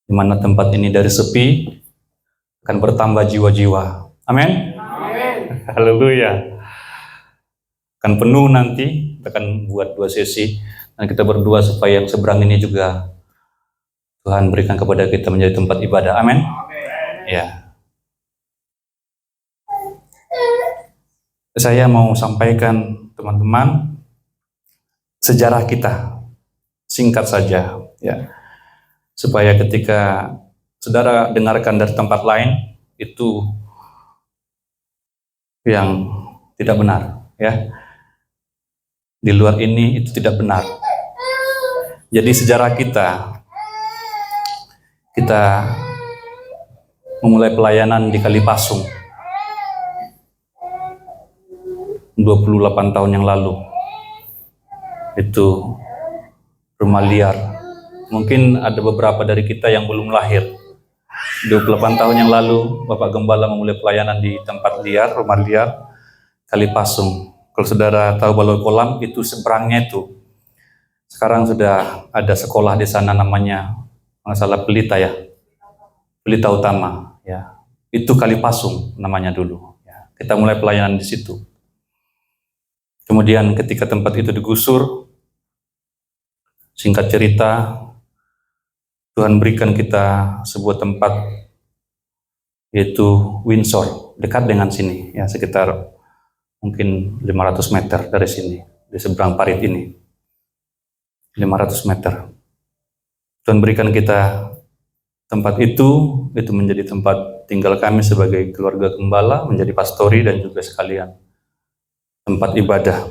di mana tempat ini dari sepi akan bertambah jiwa-jiwa. Amin. Haleluya. Akan penuh nanti, kita akan buat 2 sesi dan kita berdoa supaya yang seberang ini juga Tuhan berikan kepada kita menjadi tempat ibadah. Amin. Ya. Saya mau sampaikan teman-teman sejarah kita singkat saja, ya, supaya ketika saudara dengarkan dari tempat lain itu yang tidak benar, ya. Di luar ini itu tidak benar. Jadi sejarah kita memulai pelayanan di Kalipasung 28 tahun yang lalu. Itu rumah liar. Mungkin ada beberapa dari kita yang belum lahir. 28 tahun yang lalu Bapak Gembala memulai pelayanan di tempat liar, rumah liar Kalipasung. Kalau saudara tahu Baloi Kolam, itu seberangnya itu sekarang sudah ada sekolah di sana namanya, nggak salah Pelita ya, Pelita Utama ya. Itu Kalipasung namanya dulu ya. Kita mulai pelayanan di situ. Kemudian ketika tempat itu digusur, singkat cerita, Tuhan berikan kita sebuah tempat, yaitu Windsor, dekat dengan sini ya, sekitar mungkin 500 meter dari sini, di seberang parit ini, 500 meter. Tuhan berikan kita tempat itu menjadi tempat tinggal kami sebagai keluarga gembala, menjadi pastori dan juga sekalian tempat ibadah.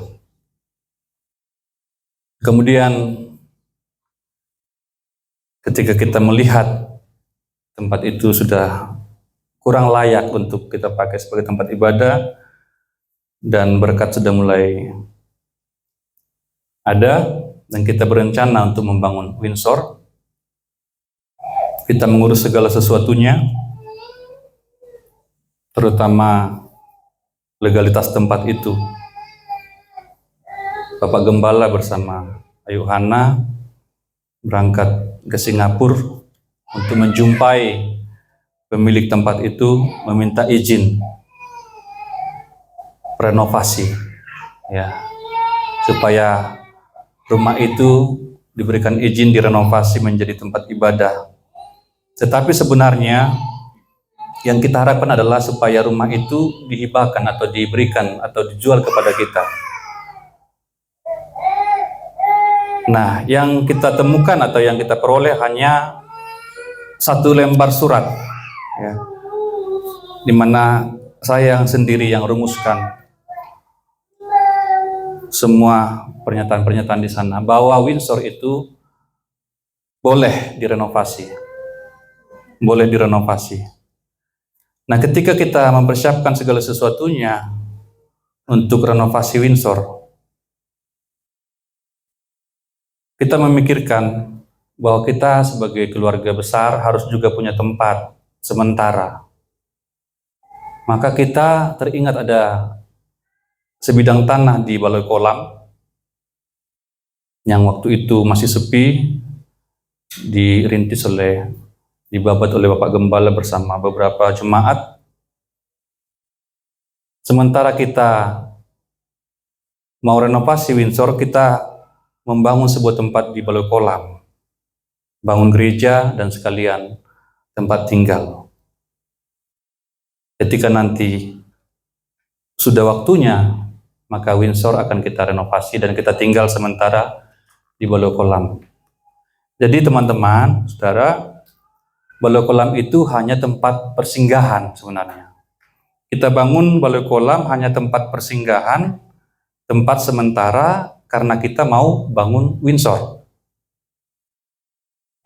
Kemudian ketika kita melihat tempat itu sudah kurang layak untuk kita pakai sebagai tempat ibadah, dan berkat sudah mulai ada, dan kita berencana untuk membangun Windsor. Kita mengurus segala sesuatunya, terutama legalitas tempat itu. Bapak Gembala bersama Ayu Hana berangkat ke Singapura untuk menjumpai pemilik tempat itu, meminta izin renovasi ya, supaya rumah itu diberikan izin direnovasi menjadi tempat ibadah. Tetapi sebenarnya yang kita harapkan adalah supaya rumah itu dihibahkan atau diberikan atau dijual kepada kita. Nah, yang kita temukan atau yang kita peroleh hanya 1 lembar surat ya, di mana saya sendiri yang rumuskan semua pernyataan-pernyataan di sana bahwa Windsor itu boleh direnovasi. Boleh direnovasi. Nah, ketika kita mempersiapkan segala sesuatunya untuk renovasi Windsor, kita memikirkan bahwa kita sebagai keluarga besar harus juga punya tempat sementara. Maka kita teringat ada sebidang tanah di Baloi Kolam yang waktu itu masih sepi, dibabat oleh Bapak Gembala bersama beberapa jemaat. Sementara kita mau renovasi Windsor, kita membangun sebuah tempat di Baloi Kolam, bangun gereja dan sekalian tempat tinggal. Ketika nanti sudah waktunya, maka Windsor akan kita renovasi dan kita tinggal sementara di Baloi Kolam. Jadi teman-teman, saudara, Baloi Kolam itu hanya tempat persinggahan sebenarnya. Kita bangun Baloi Kolam hanya tempat persinggahan, tempat sementara karena kita mau bangun Windsor.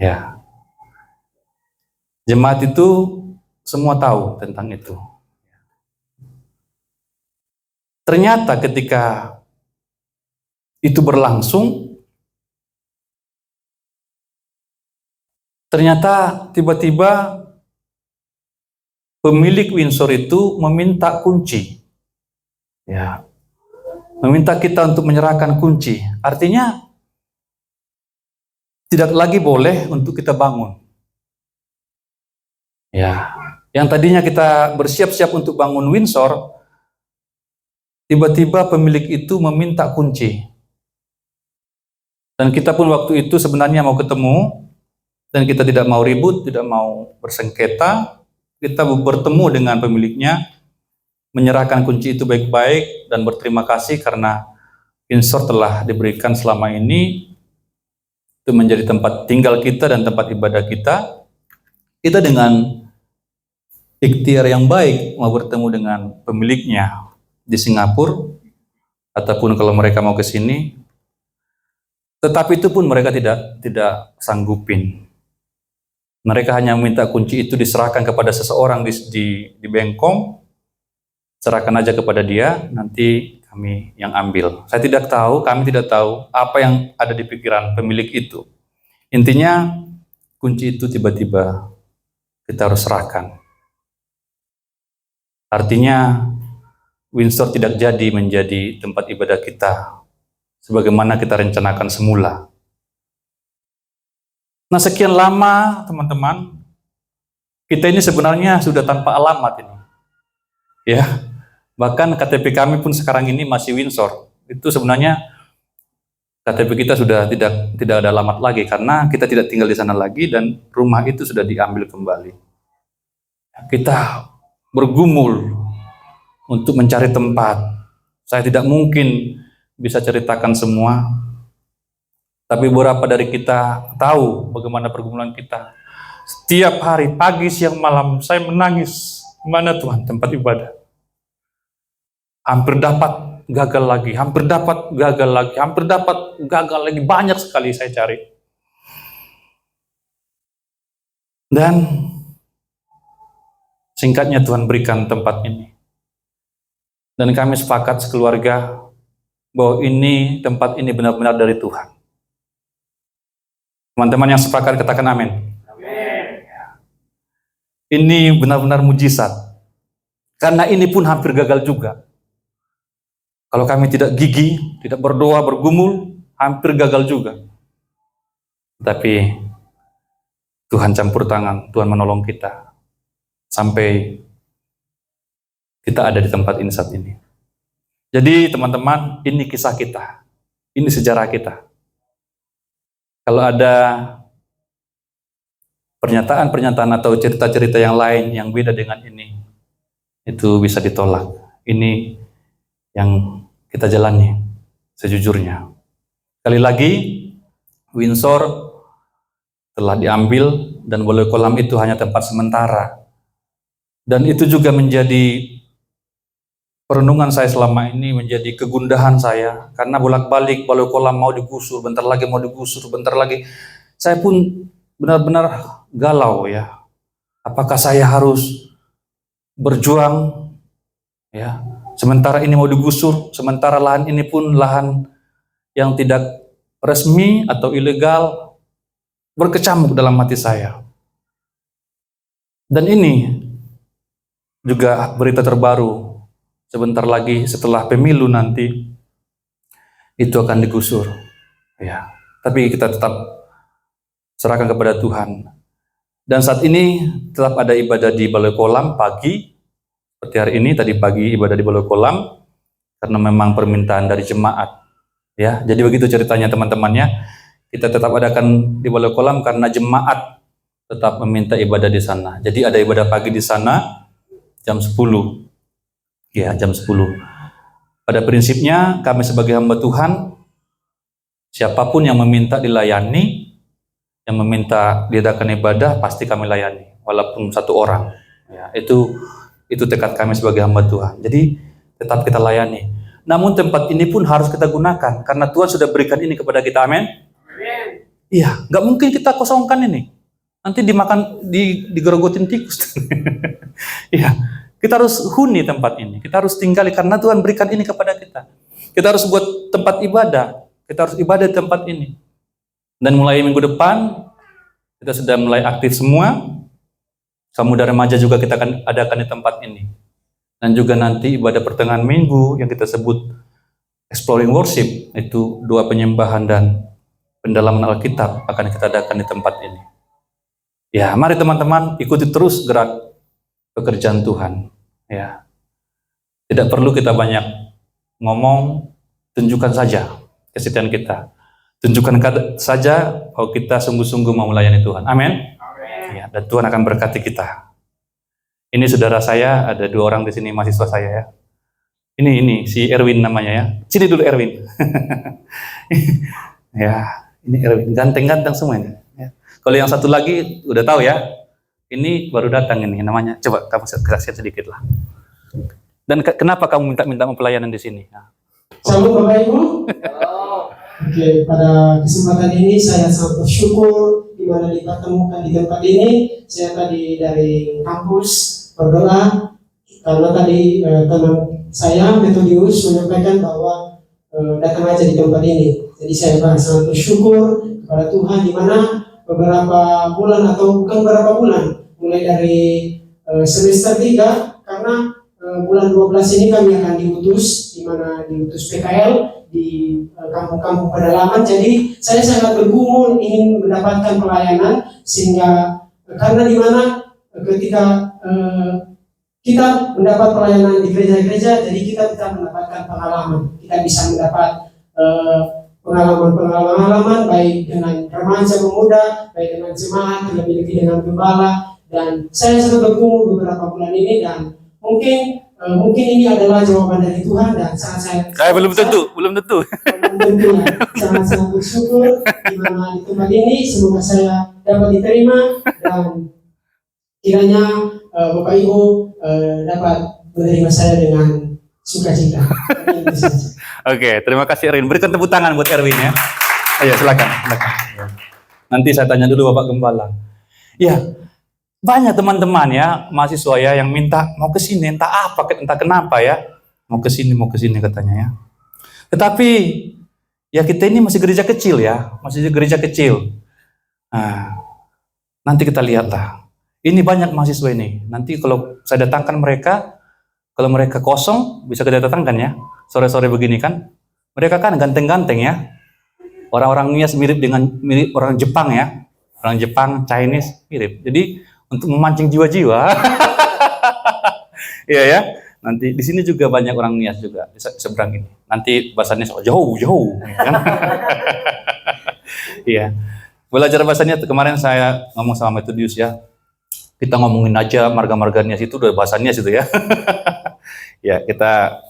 Ya. Jemaat itu semua tahu tentang itu. Ternyata ketika itu berlangsung, ternyata tiba-tiba pemilik Windsor itu meminta kunci. Ya. Meminta kita untuk menyerahkan kunci. Artinya tidak lagi boleh untuk kita bangun. Ya, yang tadinya kita bersiap-siap untuk bangun Windsor, tiba-tiba pemilik itu meminta kunci. Dan kita pun waktu itu sebenarnya mau ketemu, dan kita tidak mau ribut, tidak mau bersengketa. Kita bertemu dengan pemiliknya, menyerahkan kunci itu baik-baik, dan berterima kasih karena Windsor telah diberikan selama ini itu menjadi tempat tinggal kita dan tempat ibadah kita. Kita dengan ikhtiar yang baik mau bertemu dengan pemiliknya di Singapura, ataupun kalau mereka mau ke sini, tetapi itu pun mereka tidak sanggupin. Mereka hanya minta kunci itu diserahkan kepada seseorang di Bengkong, serahkan aja kepada dia, nanti kami yang ambil. Saya tidak tahu, kami tidak tahu apa yang ada di pikiran pemilik itu. Intinya kunci itu tiba-tiba kita harus serahkan. Artinya Windsor tidak jadi menjadi tempat ibadah kita sebagaimana kita rencanakan semula. Nah, sekian lama teman-teman, kita ini sebenarnya sudah tanpa alamat ini. Ya, bahkan KTP kami pun sekarang ini masih Windsor. Itu sebenarnya KTP kita sudah tidak ada alamat lagi karena kita tidak tinggal di sana lagi dan rumah itu sudah diambil kembali. Kita bergumul untuk mencari tempat. Saya tidak mungkin bisa ceritakan semua, tapi beberapa dari kita tahu bagaimana pergumulan kita. Setiap hari, pagi, siang, malam, saya menangis. Mana Tuhan tempat ibadah? Hampir dapat, gagal lagi. Hampir dapat, gagal lagi. Hampir dapat, gagal lagi. Banyak sekali saya cari. Dan singkatnya Tuhan berikan tempat ini. Dan kami sepakat sekeluarga bahwa tempat ini benar-benar dari Tuhan. Teman-teman yang sepakat katakan amin. Amin. Ini benar-benar mujizat. Karena ini pun hampir gagal juga. Kalau kami tidak gigih, tidak berdoa, bergumul, hampir gagal juga. Tapi Tuhan campur tangan, Tuhan menolong kita. Sampai kita ada di tempat ini saat ini. Jadi teman-teman, ini kisah kita. Ini sejarah kita. Kalau ada pernyataan-pernyataan atau cerita-cerita yang lain yang beda dengan ini, itu bisa ditolak. Ini yang kita jalani sejujurnya. Sekali lagi, Windsor telah diambil dan Balai Kolam itu hanya tempat sementara. Dan itu juga menjadi perenungan saya selama ini, menjadi kegundahan saya, karena bolak-balik Balai Kolam mau digusur, bentar lagi mau digusur, bentar lagi. Saya pun benar-benar galau ya. Apakah saya harus berjuang ya, sementara ini mau digusur, sementara lahan ini pun lahan yang tidak resmi atau ilegal, berkecamuk dalam hati saya. Dan ini juga berita terbaru. Sebentar lagi setelah pemilu nanti itu akan digusur. Ya, tapi kita tetap serahkan kepada Tuhan. Dan saat ini tetap ada ibadah di Balai Kolam pagi, seperti hari ini tadi pagi ibadah di Balai Kolam karena memang permintaan dari jemaat. Ya, jadi begitu ceritanya teman-temannya. Kita tetap adakan di Balai Kolam karena jemaat tetap meminta ibadah di sana. Jadi ada ibadah pagi di sana jam 10. Ya, jam 10. Pada prinsipnya kami sebagai hamba Tuhan, siapapun yang meminta dilayani, yang meminta diadakan ibadah pasti kami layani, walaupun satu orang. Ya, itu tekad kami sebagai hamba Tuhan. Jadi tetap kita layani. Namun tempat ini pun harus kita gunakan karena Tuhan sudah berikan ini kepada kita. Amin. Iya, nggak mungkin kita kosongkan ini. Nanti dimakan, digerogotin tikus. Iya. Kita harus huni tempat ini, kita harus tinggali karena Tuhan berikan ini kepada kita. Kita harus buat tempat ibadah, kita harus ibadah di tempat ini. Dan mulai minggu depan, kita sudah mulai aktif semua. Pemuda remaja juga kita akan adakan di tempat ini. Dan juga nanti ibadah pertengahan minggu yang kita sebut Exploring Worship, itu doa penyembahan dan pendalaman Alkitab akan kita adakan di tempat ini. Ya, mari teman-teman ikuti terus gerak pekerjaan Tuhan. Ya, tidak perlu kita banyak ngomong, tunjukkan saja kesetiaan kita. Tunjukkan saja bahwa kita sungguh-sungguh mau melayani Tuhan. Amin. Ya, dan Tuhan akan berkati kita. Ini saudara saya, ada 2 orang di sini mahasiswa saya ya. Ini si Erwin namanya ya. Sini dulu Erwin. Ya, ini Erwin, ganteng-ganteng semua ini. Ya. Kalau yang satu lagi udah tahu ya. Ini baru datang ini namanya. Coba kamu jelasin sedikit lah. Dan kenapa kamu minta pelayanan di sini? Ya. Shalom Bapak Ibu. Oke, pada kesempatan ini saya sangat bersyukur di mana dipertemukan di tempat ini. Saya tadi dari kampus berdoa karena tadi teman saya Metodius menyampaikan bahwa datang aja di tempat ini. Jadi saya sangat bersyukur kepada Tuhan di mana beberapa bulan atau bukan beberapa bulan, mulai dari semester 3 karena bulan 12 ini kami akan diutus, di mana diutus PKL di kampung-kampung pedalaman. Jadi saya sangat bergumul ingin mendapatkan pelayanan, sehingga karena di mana ketika kita mendapat pelayanan di gereja-gereja, jadi kita bisa mendapatkan pengalaman. Kita bisa mendapat pengalaman-pengalaman baik dengan remaja pemuda, baik dengan jemaat, lebih-lebih dengan gembala. Dan saya sangat bergumul beberapa bulan ini, dan mungkin ini adalah jawaban dari Tuhan, dan sangat saya belum tentu ya. Sangat bersyukur di mana di tempat ini semoga saya dapat diterima, dan kiranya Bapak Ibu dapat menerima saya dengan sukacita. Oke, terima kasih Erwin. Berikan tepuk tangan buat Erwin ya. Ayo silakan. Nanti saya tanya dulu Bapak Gembala. Ya, banyak teman-teman ya, mahasiswa ya yang minta mau ke sini, entah kenapa ya. Mau ke sini katanya ya. Tetapi ya kita ini masih gereja kecil ya, Nah, nanti kita lihatlah. Ini banyak mahasiswa ini. Nanti kalau saya datangkan mereka, kalau mereka kosong, bisa kita datangkan ya. Sore-sore begini kan. Mereka kan ganteng-ganteng ya. Orang-orang Nias mirip orang Jepang ya. Orang Jepang, Chinese mirip. Jadi untuk memancing jiwa-jiwa. Iya ya. Nanti di sini juga banyak orang Nias juga di seberang ini. Nanti bahasanya jauh. Ya kan? Iya. Belajar bahasanya kemarin saya ngomong sama Metodius ya. Kita ngomongin aja marga-marga Nias itu udah bahasa Nias itu ya. Ya, kita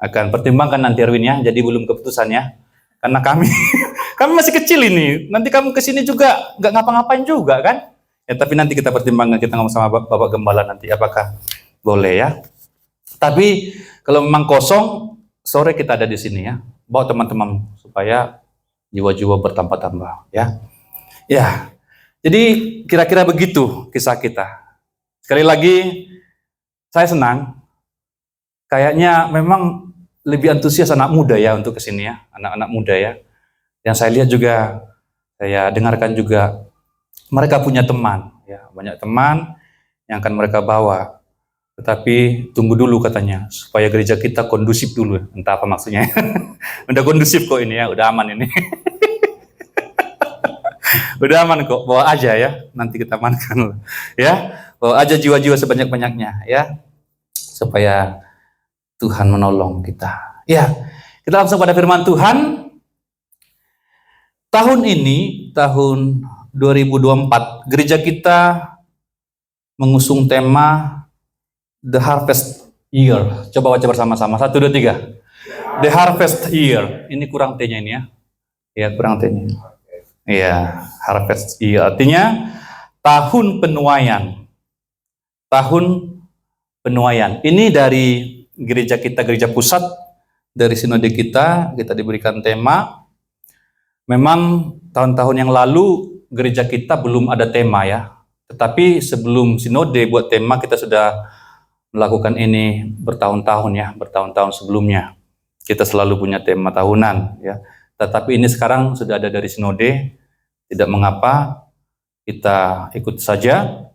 akan pertimbangkan nanti Erwin ya. Jadi belum keputusan ya. Karena kami masih kecil ini. Nanti kamu kesini juga nggak ngapa-ngapain juga kan? Ya, tapi nanti kita pertimbangkan, kita ngomong sama Bapak Gembala nanti apakah boleh ya. Tapi kalau memang kosong, sore kita ada di sini ya. Bawa teman-teman supaya jiwa-jiwa bertambah-tambah ya. Ya. Jadi kira-kira begitu kisah kita. Sekali lagi, saya senang. Kayaknya memang lebih antusias anak muda ya untuk kesini ya, anak-anak muda ya. Yang saya lihat juga, saya dengarkan juga, mereka punya teman, ya banyak teman yang akan mereka bawa. Tetapi tunggu dulu katanya, supaya gereja kita kondusif dulu. Entah apa maksudnya. Udah kondusif kok ini ya, udah aman ini. Udah aman kok, bawa aja ya. Nanti kita amankan ya. Bawa aja jiwa-jiwa sebanyak-banyaknya ya. Supaya Tuhan menolong kita. Ya, kita langsung pada firman Tuhan. Tahun ini, tahun 2024, gereja kita mengusung tema The Harvest Year. Coba baca bersama-sama. 1, 2, 3. The Harvest Year. Ini kurang T-nya ini ya. Ya, kurang T-nya. Iya, Harvest Year artinya tahun penuaian. Tahun penuaian. Ini dari gereja kita, gereja pusat, dari sinode kita diberikan tema. Memang tahun-tahun yang lalu gereja kita belum ada tema ya. Tetapi sebelum sinode buat tema, kita sudah melakukan ini bertahun-tahun ya, bertahun-tahun sebelumnya. Kita selalu punya tema tahunan ya. Tetapi ini sekarang sudah ada dari sinode. Tidak mengapa, kita ikut saja.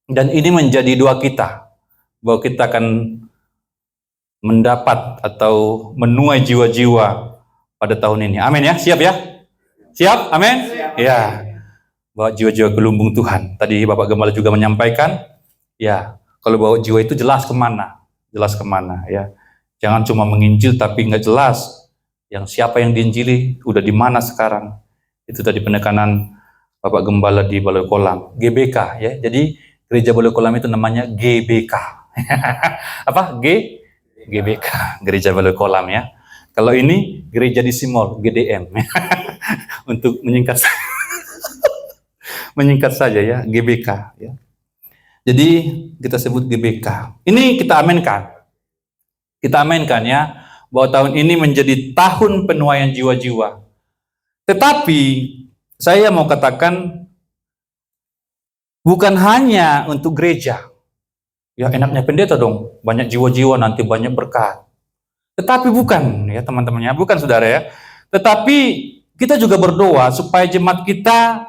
Dan ini menjadi doa kita, bahwa kita akan mendapat atau menuai jiwa-jiwa pada tahun ini. Amin ya, siap ya? Siap? Amin? Ya. bawa jiwa-jiwa ke lumbung Tuhan. Tadi Bapak Gembala juga menyampaikan, ya, kalau bawa jiwa itu jelas kemana ya. Jangan cuma menginjil tapi nggak jelas yang siapa yang diinjili, udah di mana sekarang. Itu tadi penekanan Bapak Gembala di Balai Kolam, GBK ya. Jadi gereja Balai Kolam itu namanya GBK. Apa? GBK, Gereja Balai Kolam ya. Kalau ini gereja di Simol, GDM. Untuk menyingkat saja ya, GBK ya. Jadi kita sebut GBK. Ini kita aminkan. Kita aminkan ya, bahwa tahun ini menjadi tahun penuaian jiwa-jiwa. Tetapi saya mau katakan bukan hanya untuk gereja. Ya enaknya pendeta dong, banyak jiwa-jiwa nanti banyak berkat. Tetapi bukan ya teman-temannya, bukan saudara ya. Tetapi kita juga berdoa supaya jemaat kita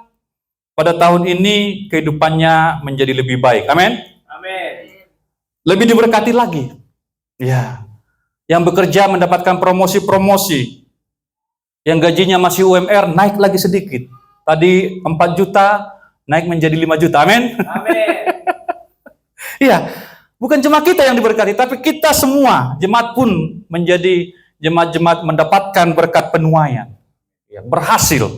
pada tahun ini kehidupannya menjadi lebih baik. Amin. Amin. Lebih diberkati lagi. Ya. Yang bekerja mendapatkan promosi-promosi. Yang gajinya masih UMR naik lagi sedikit. Tadi 4 juta naik menjadi 5 juta. Amin. Amin. Iya, bukan cuma kita yang diberkati, tapi kita semua, jemaat pun menjadi jemaat-jemaat mendapatkan berkat penuaian. Ya, berhasil.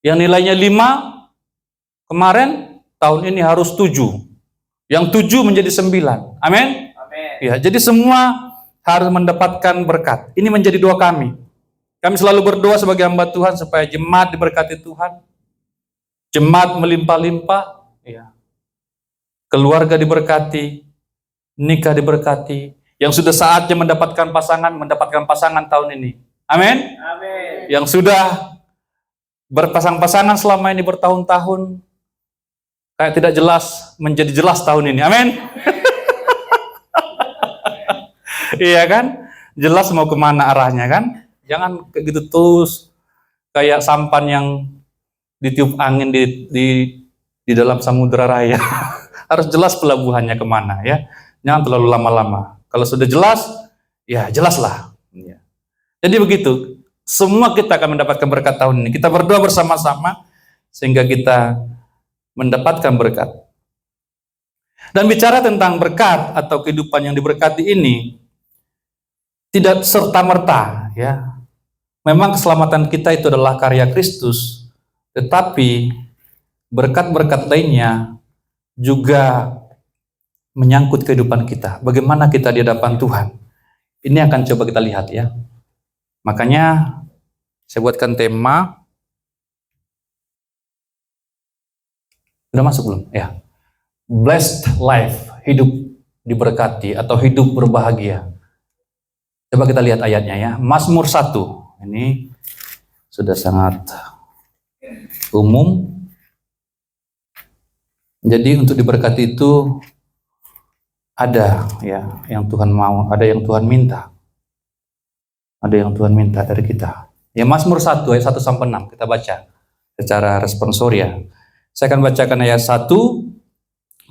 Yang nilainya 5, kemarin, tahun ini harus 7. Yang 7 menjadi 9. Amin? Amin. Ya, jadi semua harus mendapatkan berkat. Ini menjadi doa kami. Kami selalu berdoa sebagai hamba Tuhan supaya jemaat diberkati Tuhan. Jemaat melimpah-limpah. Ya. Keluarga diberkati, nikah diberkati, yang sudah saatnya mendapatkan pasangan tahun ini. Amin. Amin. Yang sudah berpasang-pasangan selama ini bertahun-tahun, kayak tidak jelas, menjadi jelas tahun ini. Amin. Iya kan? Jelas mau kemana arahnya kan? Jangan kayak gitu terus, kayak sampan yang ditiup angin di dalam samudera raya. Harus jelas pelabuhannya kemana ya. Jangan terlalu lama-lama. Kalau sudah jelas, ya jelaslah. Ya. Jadi begitu. Semua kita akan mendapatkan berkat tahun ini. Kita berdoa bersama-sama sehingga kita mendapatkan berkat. Dan bicara tentang berkat atau kehidupan yang diberkati ini tidak serta-merta ya. Memang keselamatan kita itu adalah karya Kristus, tetapi berkat-berkat lainnya juga menyangkut kehidupan kita. Bagaimana kita di hadapan Tuhan. Ini akan coba kita lihat ya. Makanya saya buatkan tema. Sudah masuk belum? Ya. Blessed life, hidup diberkati atau hidup berbahagia. Coba kita lihat ayatnya ya. Mazmur 1. Ini sudah sangat umum. Jadi untuk diberkati itu ada ya yang Tuhan mau, ada yang Tuhan minta. Ada yang Tuhan minta dari kita. Ya Mazmur 1 ayat 1 sampai 6 kita baca secara responsoria. Saya akan bacakan ayat 1,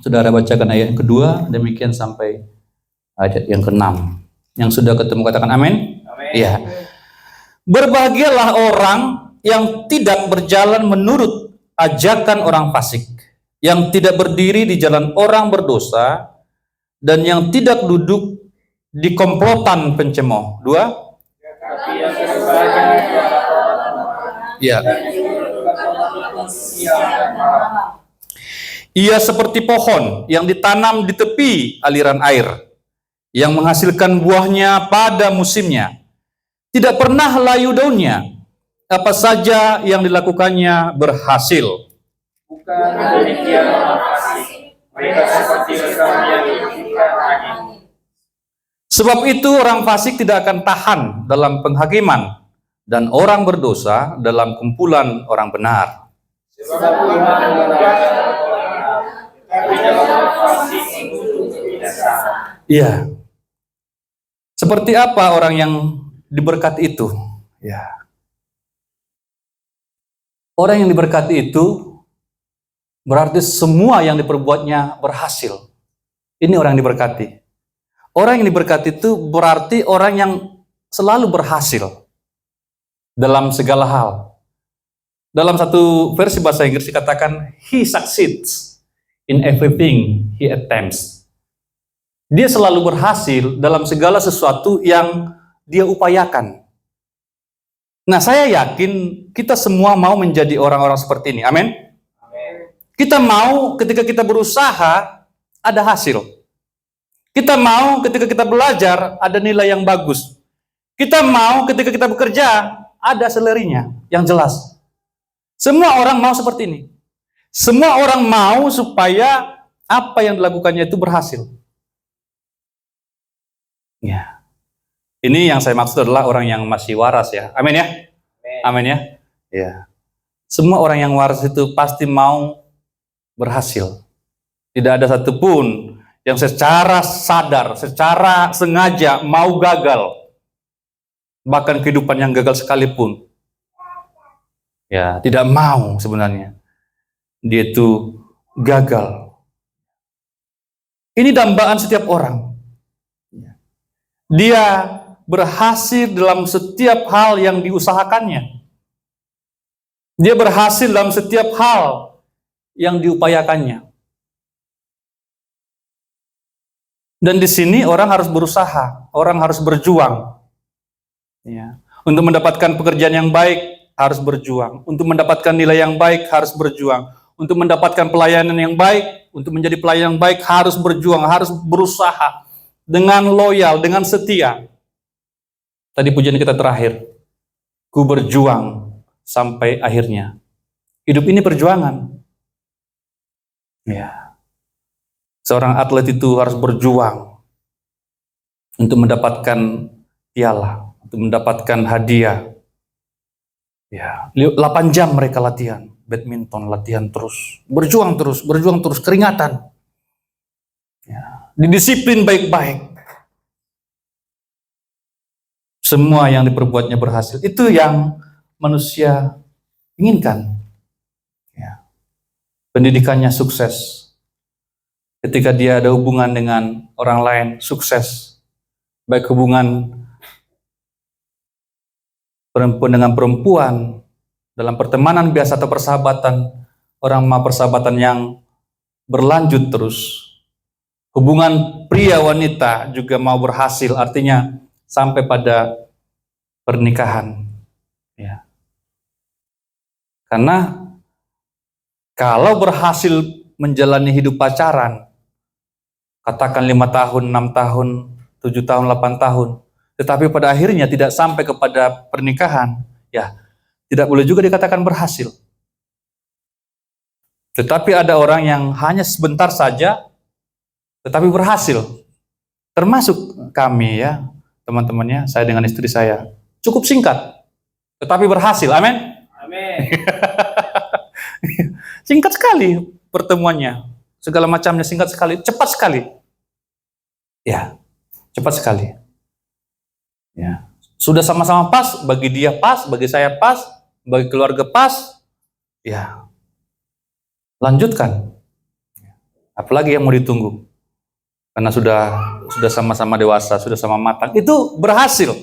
saudara bacakan ayat yang kedua, demikian sampai ayat yang ke-6. Yang sudah ketemu katakan amin. Amin. Iya. Berbahagialah orang yang tidak berjalan menurut ajakan orang fasik, yang tidak berdiri di jalan orang berdosa, dan yang tidak duduk di komplotan pencemooh. 2. Tapi yang berbahagia Ya. Ia seperti pohon yang ditanam di tepi aliran air, yang menghasilkan buahnya pada musimnya. Tidak pernah layu daunnya. Apa saja yang dilakukannya berhasil. bukan demikian orang fasik. Mereka seperti rekam yang dihentikan angin. Sebab itu orang fasik tidak akan tahan dalam penghakiman, dan orang berdosa dalam kumpulan orang benar. Sebab Tuhan mengerahkan orang, tapi dalam orang fasik untuk binasa. Iya. Seperti apa orang yang diberkati itu? Ya. Orang yang diberkati itu berarti semua yang diperbuatnya berhasil. Ini orang yang diberkati. Orang yang diberkati itu berarti orang yang selalu berhasil dalam segala hal. Dalam satu versi bahasa Inggris dikatakan, he succeeds in everything he attempts. Dia selalu berhasil dalam segala sesuatu yang dia upayakan. Nah, saya yakin kita semua mau menjadi orang-orang seperti ini. Amin. Kita mau ketika kita berusaha ada hasil. Kita mau ketika kita belajar ada nilai yang bagus. Kita mau ketika kita bekerja ada salary-nya yang jelas. Semua orang mau seperti ini. Semua orang mau supaya apa yang dilakukannya itu berhasil. Ya. Ini yang saya maksud adalah orang yang masih waras ya. Amin ya. Amin ya. Ya. Semua orang yang waras itu pasti mau berhasil. Tidak ada satupun yang secara sadar, secara sengaja mau gagal. Bahkan kehidupan yang gagal sekalipun. Ya, tidak mau sebenarnya. Dia itu gagal. Ini dambaan setiap orang. Dia berhasil dalam setiap hal yang diusahakannya. Dia berhasil dalam setiap hal yang diupayakannya. Dan di sini orang harus berusaha, orang harus berjuang. Ya. Untuk mendapatkan pekerjaan yang baik, harus berjuang. Untuk mendapatkan nilai yang baik, harus berjuang. Untuk mendapatkan pelayanan yang baik, untuk menjadi pelayan yang baik, harus berjuang, harus berusaha. Dengan loyal, dengan setia. Tadi pujian kita terakhir, ku berjuang sampai akhirnya. Hidup ini perjuangan. Ya. Seorang atlet itu harus berjuang untuk mendapatkan piala, untuk mendapatkan hadiah. Ya, 8 jam mereka latihan, badminton, latihan terus, berjuang terus, keringatan. Ya, didisiplin baik-baik. Semua yang diperbuatnya berhasil. Itu yang manusia inginkan. Ya. Pendidikannya sukses. Ketika dia ada hubungan dengan orang lain, sukses. Baik hubungan perempuan dengan perempuan, dalam pertemanan biasa atau persahabatan, orang mau persahabatan yang berlanjut terus. Hubungan pria wanita juga mau berhasil, artinya sampai pada pernikahan. Ya. Karena kalau berhasil menjalani hidup pacaran, katakan 5 tahun, 6 tahun, 7 tahun, 8 tahun, tetapi pada akhirnya tidak sampai kepada pernikahan, ya tidak boleh juga dikatakan berhasil. Tetapi ada orang yang hanya sebentar saja, tetapi berhasil. Termasuk kami ya, teman-temannya, saya dengan istri saya. Cukup singkat, tetapi berhasil. Amin. Amin. Singkat sekali pertemuannya. Segala macamnya singkat sekali, cepat sekali. Ya, cepat sekali. Ya. Sudah sama-sama pas, bagi dia pas, bagi saya pas, bagi keluarga pas. Ya. Lanjutkan. Apalagi yang mau ditunggu? Karena sudah sama-sama dewasa, sudah sama matang. Itu berhasil.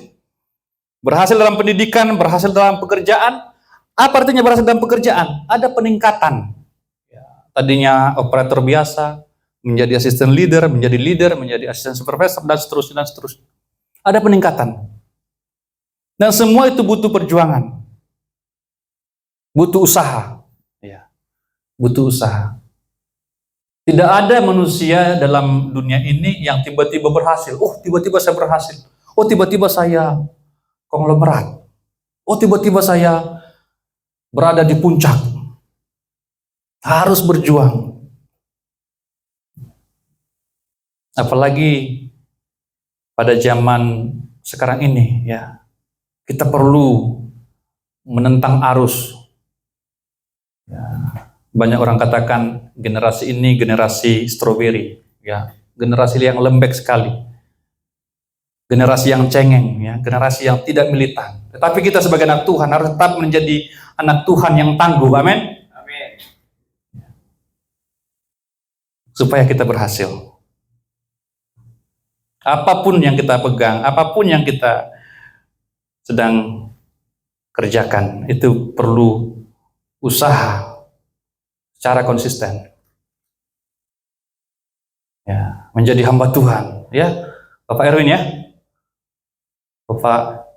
Berhasil dalam pendidikan, berhasil dalam pekerjaan. Apa artinya berhasil dalam pekerjaan? Ada peningkatan. Ya. Tadinya operator biasa, menjadi asisten leader, menjadi asisten supervisor, dan seterusnya, dan seterusnya. Ada peningkatan. Dan semua itu butuh perjuangan. Butuh usaha. Ya. Butuh usaha. Tidak ada manusia dalam dunia ini yang tiba-tiba berhasil. Oh, tiba-tiba saya berhasil. Oh, tiba-tiba saya konglomerat. Oh, tiba-tiba saya berada di puncak. Harus berjuang. Apalagi pada zaman sekarang ini, ya, kita perlu menentang arus. Ya. Banyak orang katakan generasi ini generasi stroberi, ya, generasi yang lembek sekali, generasi yang cengeng, ya, generasi yang tidak militan. Tetapi kita sebagai anak Tuhan harus tetap menjadi anak Tuhan yang tangguh, amin. Amin. Supaya kita berhasil. Apapun yang kita pegang, apapun yang kita sedang kerjakan, itu perlu usaha secara konsisten. Ya, menjadi hamba Tuhan, ya. Bapak Erwin ya. Bapak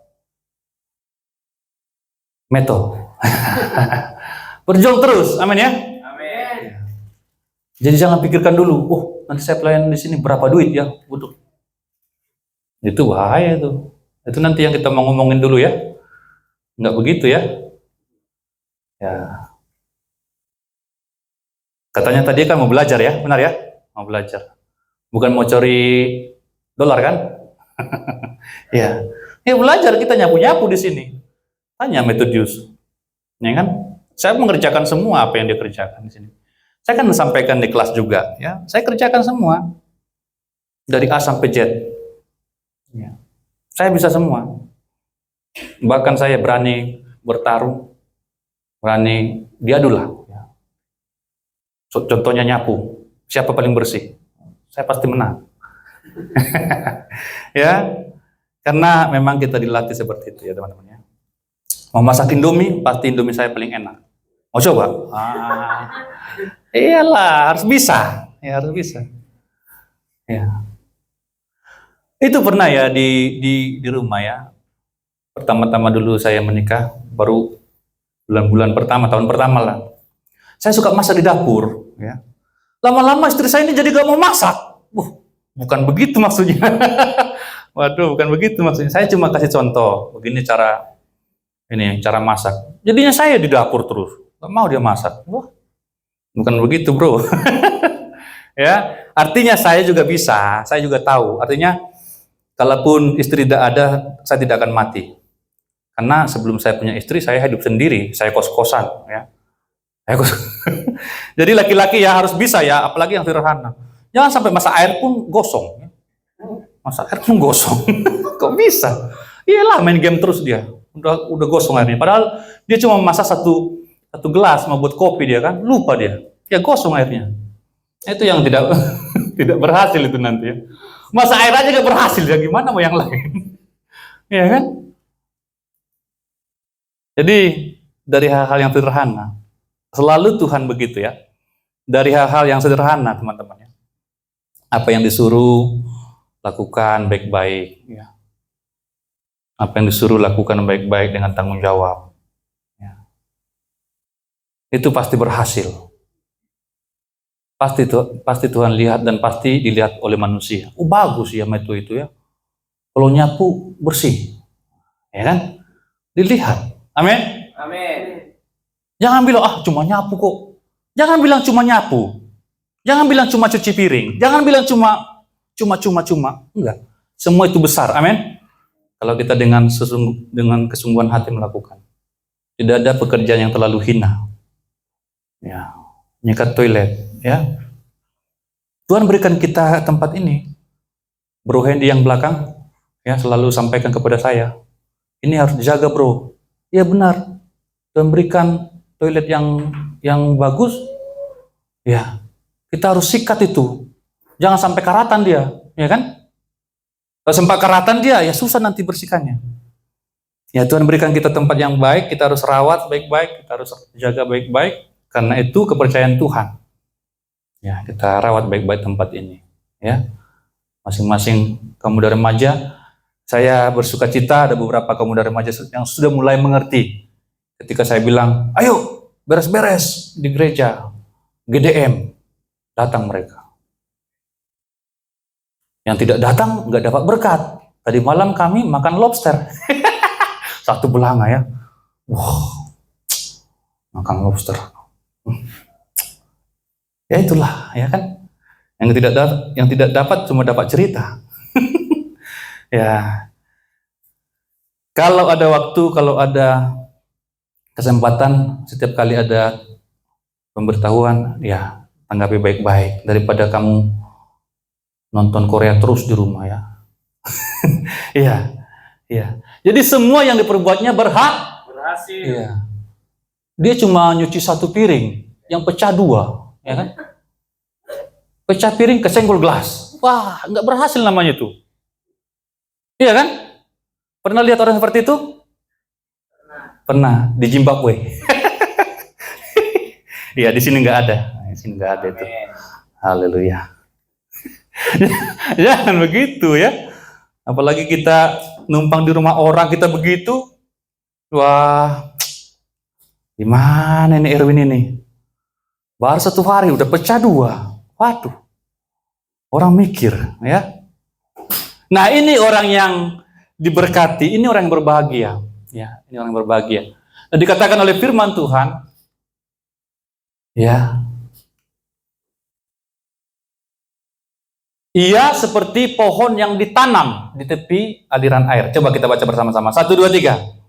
Meto. Berjuang terus, amin ya. Amin. Jadi jangan pikirkan dulu, oh nanti saya pelayan di sini berapa duit ya, waduh. Itu bahaya tuh. Itu nanti yang kita mau ngomongin dulu ya. Nggak begitu ya. Ya. Katanya tadi kan mau belajar ya, benar ya? Mau belajar. Bukan mau cari dolar kan? Ya. Ya belajar, kita nyapu-nyapu di sini. Tanya Methodius. Ya kan? Saya mengerjakan semua apa yang dia kerjakan di sini. Saya kan sampaikan di kelas juga, ya. Saya kerjakan semua. Dari A sampai Z. Ya. Saya bisa semua. Bahkan saya berani bertarung, berani diadu lah. Ya. Contohnya nyapu. Siapa paling bersih? Saya pasti menang. Ya. Karena memang kita dilatih seperti itu ya teman-teman ya. Mau masak Indomie, pasti Indomie saya paling enak. Mau coba? Iyalah, harus bisa. Ya, harus bisa. Ya. Itu pernah ya di rumah ya. Pertama-tama dulu saya menikah, baru bulan-bulan pertama, tahun pertama lah. Saya suka masak di dapur. Ya. Lama-lama istri saya ini jadi gak mau masak. Bukan begitu maksudnya. Waduh, bukan begitu maksudnya. Saya cuma kasih contoh. Begini cara masak. Jadinya saya di dapur terus. Gak mau dia masak. Wah, bukan begitu bro. Ya, artinya saya juga bisa. Saya juga tahu. Artinya, kalaupun istri tidak ada, saya tidak akan mati. Karena sebelum saya punya istri, saya hidup sendiri. Saya kos-kosan. Ya. Jadi laki-laki ya harus bisa ya, apalagi yang sederhana. Jangan sampai masak air pun gosong. Ya. Masak air pun gosong. Kok bisa? Iyalah main game terus dia. Udah gosong airnya. Padahal dia cuma masak satu gelas mau buat kopi dia kan. Lupa dia. Ya gosong airnya. Itu yang tidak tidak berhasil itu nanti ya. Masak air aja gak berhasil ya gimana mau yang lain. Ya kan? Jadi dari hal-hal yang sederhana. Selalu Tuhan begitu ya. Dari hal-hal yang sederhana teman-teman ya. Apa yang disuruh lakukan baik-baik ya. Apa yang disuruh lakukan baik-baik dengan tanggung jawab ya. Itu pasti berhasil. Pasti Tuhan lihat dan pasti dilihat oleh manusia. Oh bagus ya Meto itu ya. Kalau nyapu bersih. Ya kan? Dilihat. Amin. Amin. Jangan bilang cuma nyapu kok. Jangan bilang cuma nyapu. Jangan bilang cuma cuci piring. Jangan bilang cuma. Enggak. Semua itu besar. Amin. Kalau kita dengan kesungguhan hati melakukan. Tidak ada pekerjaan yang terlalu hina. Ya, nyekat toilet, ya. Tuhan berikan kita tempat ini. Bro Hendy yang belakang, ya selalu sampaikan kepada saya. Ini harus dijaga, bro. Ya benar. Tuhan berikan toilet yang bagus. Ya, kita harus sikat itu. Jangan sampai karatan dia, ya kan? Kalau sempat karatan dia, ya susah nanti bersihkannya. Ya Tuhan berikan kita tempat yang baik, kita harus rawat baik-baik, kita harus jaga baik-baik, karena itu kepercayaan Tuhan. Ya, kita rawat baik-baik tempat ini. Ya, masing-masing pemuda remaja, saya bersuka cita ada beberapa pemuda remaja yang sudah mulai mengerti. Ketika saya bilang, ayo beres-beres di gereja, GDM, datang mereka. Yang tidak datang nggak dapat berkat. Tadi malam kami makan lobster. Satu belanga ya. Wow. Makan lobster. Ya itulah, ya kan? Yang tidak dapat cuma dapat cerita. Ya. Kalau ada waktu, kalau ada kesempatan, setiap kali ada pemberitahuan, ya tanggapi baik-baik daripada kamu nonton Korea terus di rumah ya. Iya. Iya. Jadi semua yang diperbuatnya berhasil. Iya. Dia cuma nyuci satu piring, yang pecah dua, ya kan? Pecah piring kesenggol gelas. Wah, nggak berhasil namanya itu. Iya kan? Pernah lihat orang seperti itu? Pernah di Zimbabwe. Iya, di sini nggak ada. Di sini nggak ada itu. Amin. Haleluya. Jangan begitu ya. Apalagi kita numpang di rumah orang, kita begitu. Wah, gimana ini Erwin ini? Baru 1 hari udah pecah 2. Waduh, orang mikir ya. Nah, ini orang yang diberkati, ini orang yang berbahagia. Ya, ini orang yang berbahagia. Dan dikatakan oleh firman Tuhan, ya, ia seperti pohon yang ditanam di tepi aliran air. Coba kita baca bersama-sama. 1, 2, 3.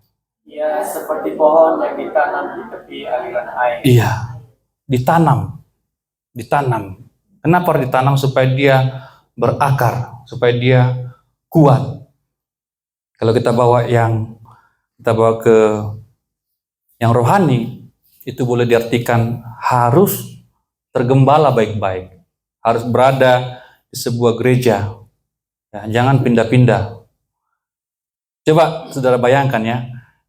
Ia seperti pohon yang ditanam di tepi aliran air. Iya, ditanam. Ditanam. Kenapa harus ditanam? Supaya dia berakar, supaya dia kuat. Kalau kita bawa ke yang rohani, itu boleh diartikan harus tergembala baik-baik. Harus berada di sebuah gereja. Ya, jangan pindah-pindah. Coba saudara bayangkan ya,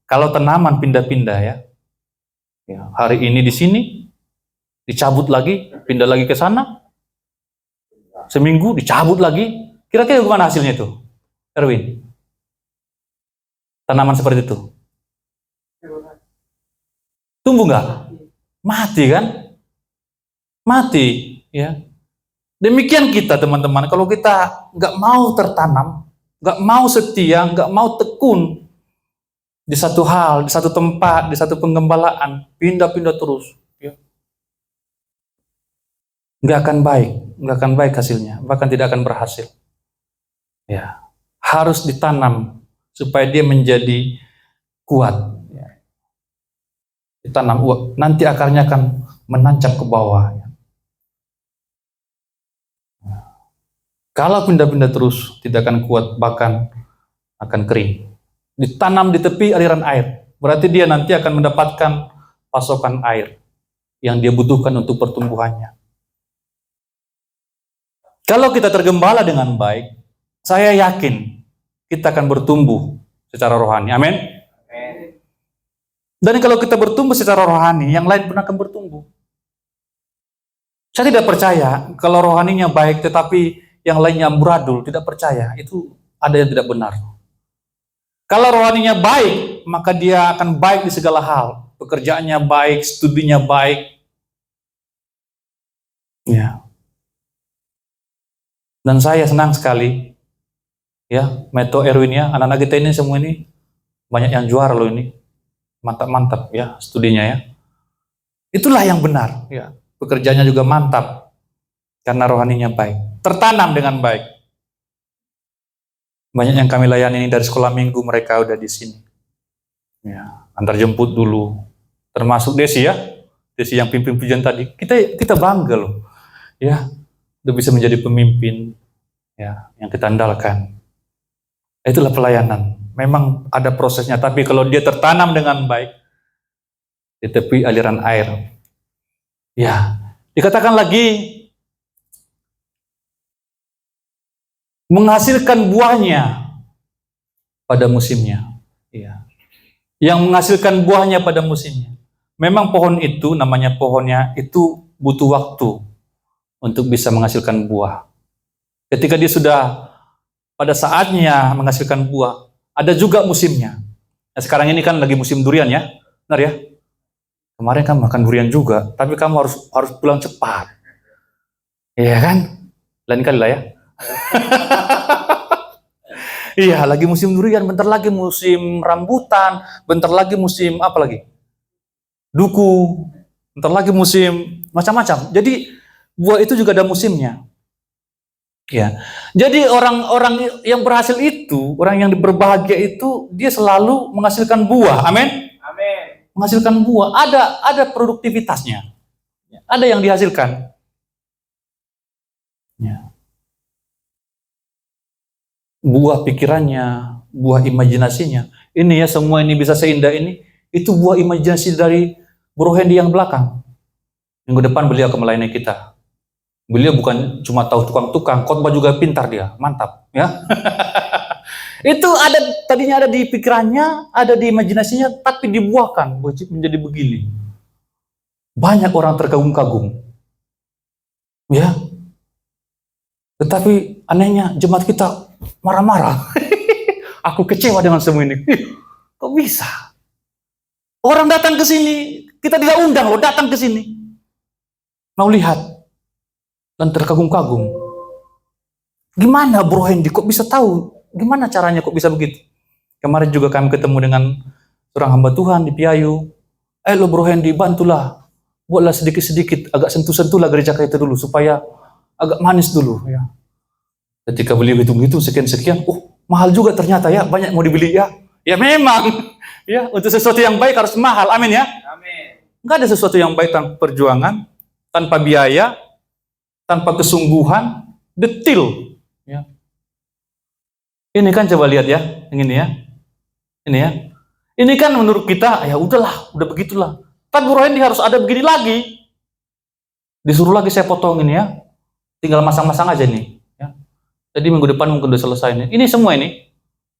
kalau tanaman pindah-pindah ya, hari ini di sini, dicabut lagi, pindah lagi ke sana, seminggu dicabut lagi, kira-kira gimana hasilnya itu, Erwin? Tanaman seperti itu tumbuh nggak? Mati kan? Mati, ya. Demikian kita teman-teman, kalau kita nggak mau tertanam, nggak mau setia, nggak mau tekun di satu hal, di satu tempat, di satu penggembalaan, pindah-pindah terus, ya. Nggak akan baik hasilnya, bahkan tidak akan berhasil. Ya, harus ditanam supaya dia menjadi kuat. Ditanam, nanti akarnya akan menancap ke bawah. Kalau pindah-pindah terus, tidak akan kuat, bahkan akan kering. Ditanam di tepi aliran air, berarti dia nanti akan mendapatkan pasokan air yang dia butuhkan untuk pertumbuhannya. Kalau kita tergembala dengan baik, saya yakin kita akan bertumbuh secara rohani. Amin. Dan kalau kita bertumbuh secara rohani, yang lain pun akan bertumbuh. Saya tidak percaya kalau rohaninya baik tetapi yang lainnya amburadul, tidak percaya. Itu ada yang tidak benar. Kalau rohaninya baik, maka dia akan baik di segala hal. Pekerjaannya baik, studinya baik. Ya. Dan saya senang sekali, ya, Meto Erwin ya, anak-anak kita ini semua ini banyak yang juara loh ini. Mantap-mantap ya studinya ya. Itulah yang benar ya. Pekerjaannya juga mantap karena rohaninya baik, tertanam dengan baik. Banyak yang kami layani dari sekolah minggu, mereka udah di sini. Ya, antar jemput dulu. Termasuk Desi ya. Desi yang pimpin pujian tadi. Kita bangga loh. Ya, udah bisa menjadi pemimpin ya yang kita andalkan. Itulah pelayanan. Memang ada prosesnya, tapi kalau dia tertanam dengan baik di tepi aliran air, ya, dikatakan lagi menghasilkan buahnya pada musimnya. Ya. Yang menghasilkan buahnya pada musimnya. Memang pohon itu, namanya pohonnya, itu butuh waktu untuk bisa menghasilkan buah. Ketika dia sudah pada saatnya menghasilkan buah, ada juga musimnya. Nah, sekarang ini kan lagi musim durian ya, benar ya? Kemarin kan makan durian juga, tapi kamu harus pulang cepat, iya kan? Lain kali lah ya. Iya, lagi musim durian, bentar lagi musim rambutan, bentar lagi musim apa lagi? Duku, bentar lagi musim macam-macam. Jadi buah itu juga ada musimnya. Ya, jadi orang-orang yang berhasil itu, orang yang berbahagia itu, dia selalu menghasilkan buah. Amin. Amin. Menghasilkan buah, ada produktivitasnya, ada yang dihasilkan. Ya. Buah pikirannya, buah imajinasinya. Ini ya, semua ini bisa seindah ini. Itu buah imajinasi dari Bro Hendy yang belakang. Minggu depan beliau akan melayani kita. Beliau bukan cuma tahu tukang-tukang, khotbah juga pintar dia, mantap, ya. Itu tadinya ada di pikirannya, ada di imajinasinya, tapi dibuahkan menjadi begini. Banyak orang terkagum-kagum. Ya. Tetapi anehnya jemaat kita marah-marah. Aku kecewa dengan semua ini. Kok bisa? Orang datang ke sini, kita tidak undang loh, datang ke sini. Mau lihat dan terkagum-kagum. Gimana Bro Hendy kok bisa tahu? Gimana caranya kok bisa begitu? Kemarin juga kami ketemu dengan seorang hamba Tuhan di Piayu. Lo Bro Hendy, bantulah. Buatlah sedikit-sedikit, agak sentuh-sentuhlah gereja kita dulu, supaya agak manis dulu. Ya. Ketika beliau hitung-hitung sekian-sekian, mahal juga ternyata ya, banyak mau dibeli ya. Ya memang, ya untuk sesuatu yang baik harus mahal, amin ya. Amin. Enggak ada sesuatu yang baik tanpa perjuangan, tanpa biaya, tanpa kesungguhan, detil. Ya. Ini kan coba lihat ya, yang ini ya. Ini ya. Ini kan menurut kita, ya udahlah, udah begitulah. Kan Bro Hendy harus ada begini lagi. Disuruh lagi saya potongin ya. Tinggal masang-masang aja nih. Ya. Jadi minggu depan mungkin udah selesai nih. Ini semua ini,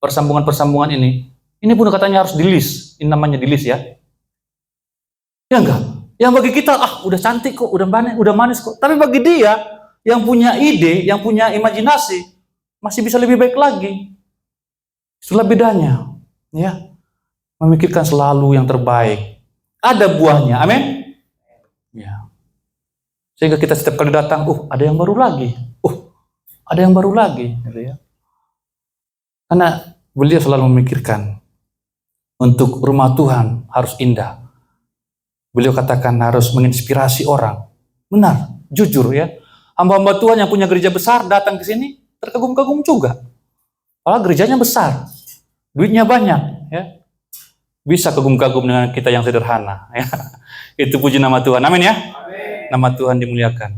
persambungan-persambungan ini. Ini pun katanya harus di-list. Ini namanya di-list ya. Ya enggak? Yang bagi kita, udah cantik kok, udah manis kok. Tapi bagi dia, yang punya ide, yang punya imajinasi, masih bisa lebih baik lagi. Itulah bedanya. Ya. Memikirkan selalu yang terbaik. Ada buahnya, amin? Ya. Sehingga kita setiap kali datang, ada yang baru lagi. Ada yang baru lagi. Gitu ya. Karena beliau selalu memikirkan, untuk rumah Tuhan harus indah. Beliau katakan harus menginspirasi orang. Benar, jujur ya. Hamba-hamba Tuhan yang punya gereja besar datang ke sini, terkagum-kagum juga. Padahal gerejanya besar, duitnya banyak. Ya. Bisa kagum-kagum dengan kita yang sederhana. Ya. Itu puji nama Tuhan. Amin ya. Amin. Nama Tuhan dimuliakan.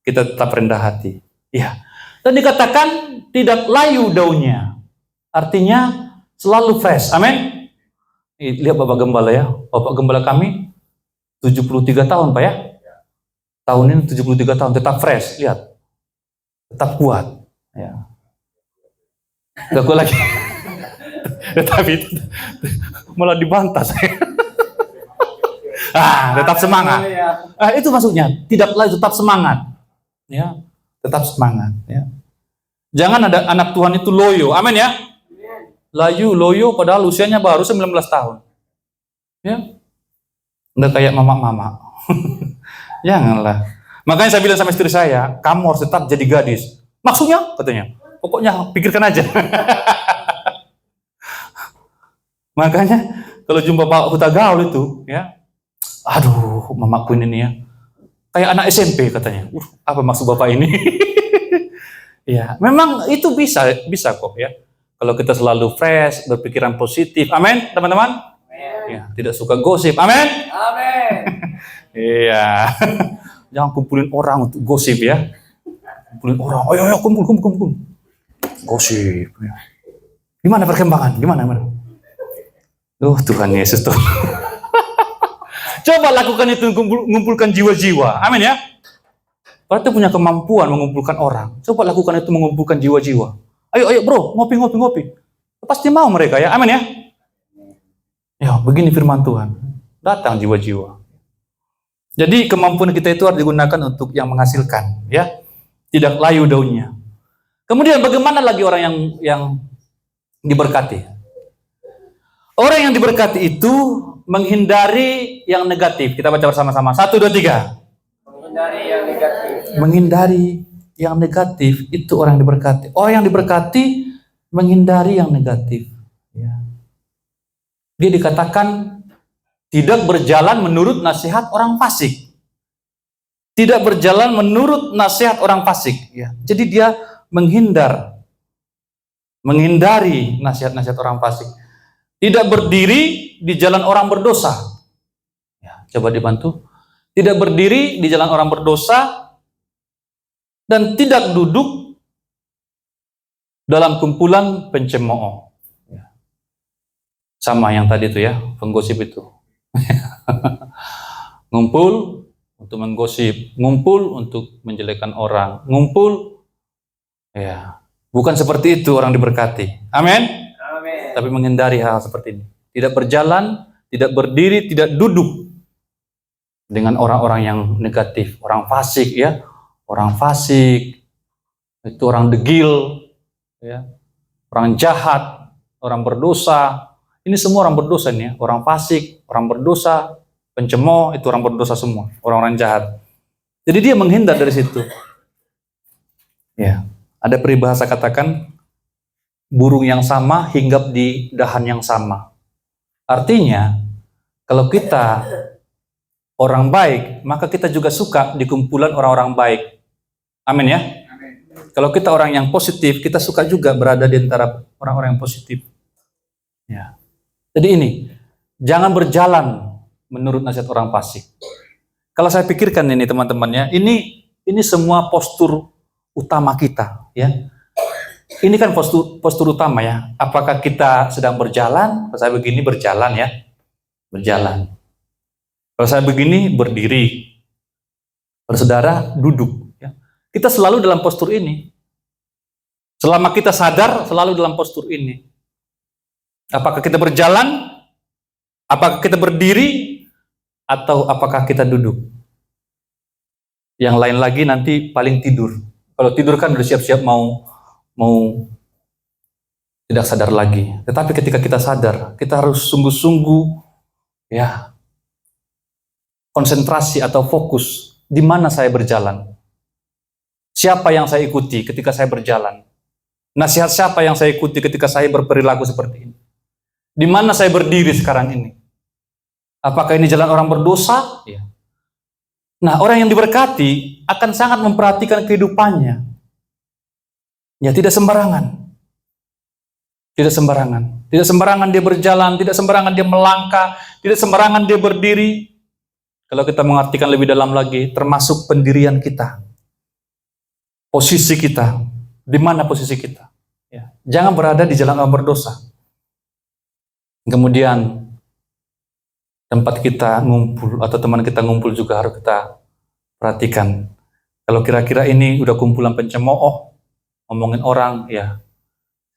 Kita tetap rendah hati. Ya. Dan dikatakan tidak layu daunnya. Artinya selalu fresh. Amin. Lihat Bapak Gembala ya. Bapak Gembala kami 73 tahun Pak ya. Tahun ini 73 tahun. Tetap fresh. Lihat. Tetap kuat. Ya. Gak kuat lagi. Tetapi malah dibantah saya. Tetap semangat. Itu maksudnya, tidaklah tetap semangat. Ya, tetap semangat. Ya. Jangan ada anak Tuhan itu loyo, amin ya. Layu, loyo, padahal usianya baru 19 tahun. Ya, udah kayak mama-mama. Janganlah. Makanya saya bilang sama istri saya, kamu harus tetap jadi gadis. Maksudnya, katanya, pokoknya pikirkan aja. Makanya kalau jumpa Pak Huta Gaul itu, ya, aduh, mamaku ini ya, kayak anak SMP katanya. Apa maksud bapak ini? Ya, memang itu bisa kok ya. Kalau kita selalu fresh, berpikiran positif, amin, teman-teman. Ya, tidak suka gosip, amin. Amin. Iya, jangan kumpulin orang untuk gosip ya. Kumpulin orang, ayo kumpul. Gosip. Ya. Gimana perkembangan? Gimana? Tuhan Yesus tuh. Coba lakukan itu, mengumpulkan jiwa-jiwa. Amin ya. Berarti punya kemampuan mengumpulkan orang. Coba lakukan itu, mengumpulkan jiwa-jiwa. Ayo bro, ngopi. Pasti mau mereka ya. Amin ya. Ya, begini firman Tuhan. Datang jiwa-jiwa. Jadi kemampuan kita itu harus digunakan untuk yang menghasilkan. Ya. Tidak layu daunnya. Kemudian bagaimana lagi orang yang diberkati? Orang yang diberkati itu menghindari yang negatif. Kita baca bersama-sama. 1, 2, 3. Menghindari yang negatif. Menghindari yang negatif itu orang yang diberkati. Orang yang diberkati menghindari yang negatif. Ya. Dia dikatakan tidak berjalan menurut nasihat orang fasik. Tidak berjalan menurut nasihat orang fasik. Ya. Jadi dia menghindari nasihat-nasihat orang fasik. Tidak berdiri di jalan orang berdosa. Ya, coba dibantu. Tidak berdiri di jalan orang berdosa dan tidak duduk dalam kumpulan pencemooh. Ya. Sama yang tadi itu ya, penggosip itu. Ngumpul untuk menggosip, ngumpul untuk menjelekkan orang, ngumpul. Ya, bukan seperti itu orang diberkati. Amin. Tapi menghindari hal seperti ini. Tidak berjalan, tidak berdiri, tidak duduk dengan orang-orang yang negatif, orang fasik ya, orang fasik itu orang degil, ya, orang jahat, orang berdosa. Ini semua orang berdosa nih, ya. Orang fasik, orang berdosa, pencemooh itu orang berdosa semua, orang-orang jahat. Jadi dia menghindar dari situ. Ya, ada peribahasa katakan burung yang sama hinggap di dahan yang sama. Artinya, kalau kita orang baik, maka kita juga suka di kumpulan orang-orang baik. Amin ya. Kalau kita orang yang positif, kita suka juga berada di antara orang-orang yang positif. Ya. Jadi ini, jangan berjalan menurut nasihat orang fasik. Kalau saya pikirkan ini teman-temannya, ini semua postur utama kita, ya. Ini kan postur utama ya. Apakah kita sedang berjalan? Kalau saya begini berjalan ya, berjalan. Kalau saya begini berdiri. Bersaudara duduk. Ya. Kita selalu dalam postur ini. Selama kita sadar, selalu dalam postur ini. Apakah kita berjalan? Apakah kita berdiri? Atau apakah kita duduk? Yang lain lagi nanti paling tidur. Kalau tidur kan udah siap-siap mau tidak sadar lagi. Tetapi ketika kita sadar, kita harus sungguh-sungguh ya konsentrasi atau fokus di mana saya berjalan. Siapa yang saya ikuti ketika saya berjalan? Nasihat siapa yang saya ikuti ketika saya berperilaku seperti ini? Di mana saya berdiri sekarang ini? Apakah ini jalan orang berdosa? Ya. Nah, orang yang diberkati akan sangat memperhatikan kehidupannya. Ya, tidak sembarangan. Tidak sembarangan. Tidak sembarangan dia berjalan, tidak sembarangan dia melangkah, tidak sembarangan dia berdiri. Kalau kita mengartikan lebih dalam lagi, termasuk pendirian kita. Posisi kita. Di mana posisi kita? Ya. Jangan berada di jalan orang berdosa. Kemudian tempat kita ngumpul atau teman kita ngumpul juga harus kita perhatikan. Kalau kira-kira ini udah kumpulan pencemooh, ngomongin orang, ya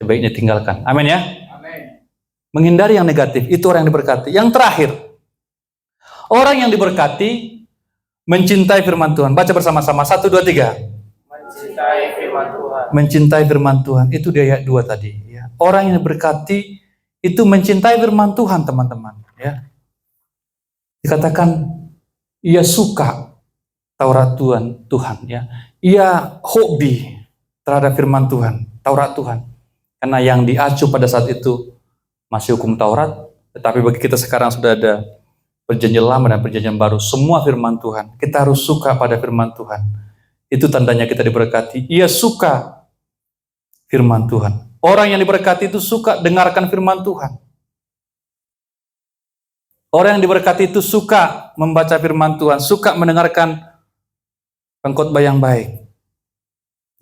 sebaiknya tinggalkan. Amin ya. Amin. Menghindari yang negatif, itu orang yang diberkati. Yang terakhir, orang yang diberkati mencintai firman Tuhan. Baca bersama-sama, 1, 2, 3. Mencintai firman Tuhan. Mencintai firman Tuhan, itu di ayat 2 tadi. Ya. Orang yang diberkati itu mencintai firman Tuhan, teman-teman. Ya. Dikatakan, ia suka Taurat Tuhan. Ya. Ia hobi terhadap firman Tuhan, Taurat Tuhan. Karena yang diacu pada saat itu masih hukum Taurat, tetapi bagi kita sekarang sudah ada perjanjian lama dan perjanjian baru, semua firman Tuhan. Kita harus suka pada firman Tuhan. Itu tandanya kita diberkati. Ia suka firman Tuhan. Orang yang diberkati itu suka dengarkan firman Tuhan. Orang yang diberkati itu suka membaca firman Tuhan, suka mendengarkan pengkhotbah yang baik.